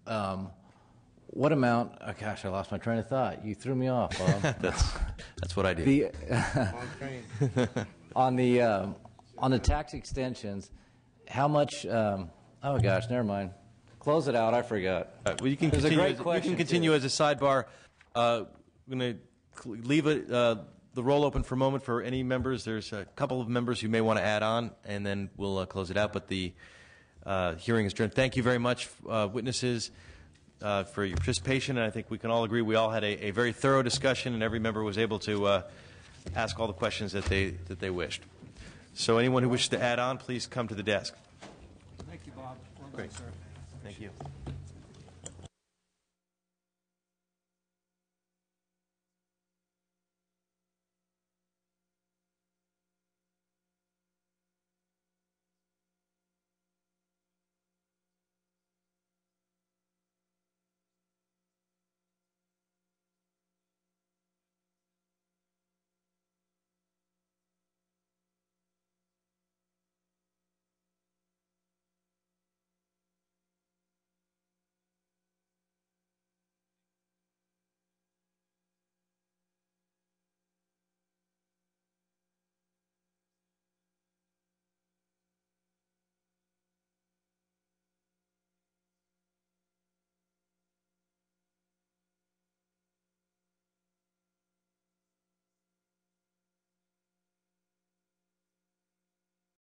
what amount? Oh gosh, I lost my train of thought. You threw me off, Bob. That's what I do. On the tax extensions, how much? Oh gosh, never mind. Close it out. I forgot. Well, you can continue as a sidebar. I'm going to leave the roll open for a moment for any members. There's a couple of members who may want to add on, and then we'll close it out. But the hearing is adjourned. Thank you very much, witnesses, for your participation. And I think we can all agree we all had a very thorough discussion, and every member was able to ask all the questions that they wished. So anyone who wishes to add on, please come to the desk. Thank you, Bob. Great. Thank you.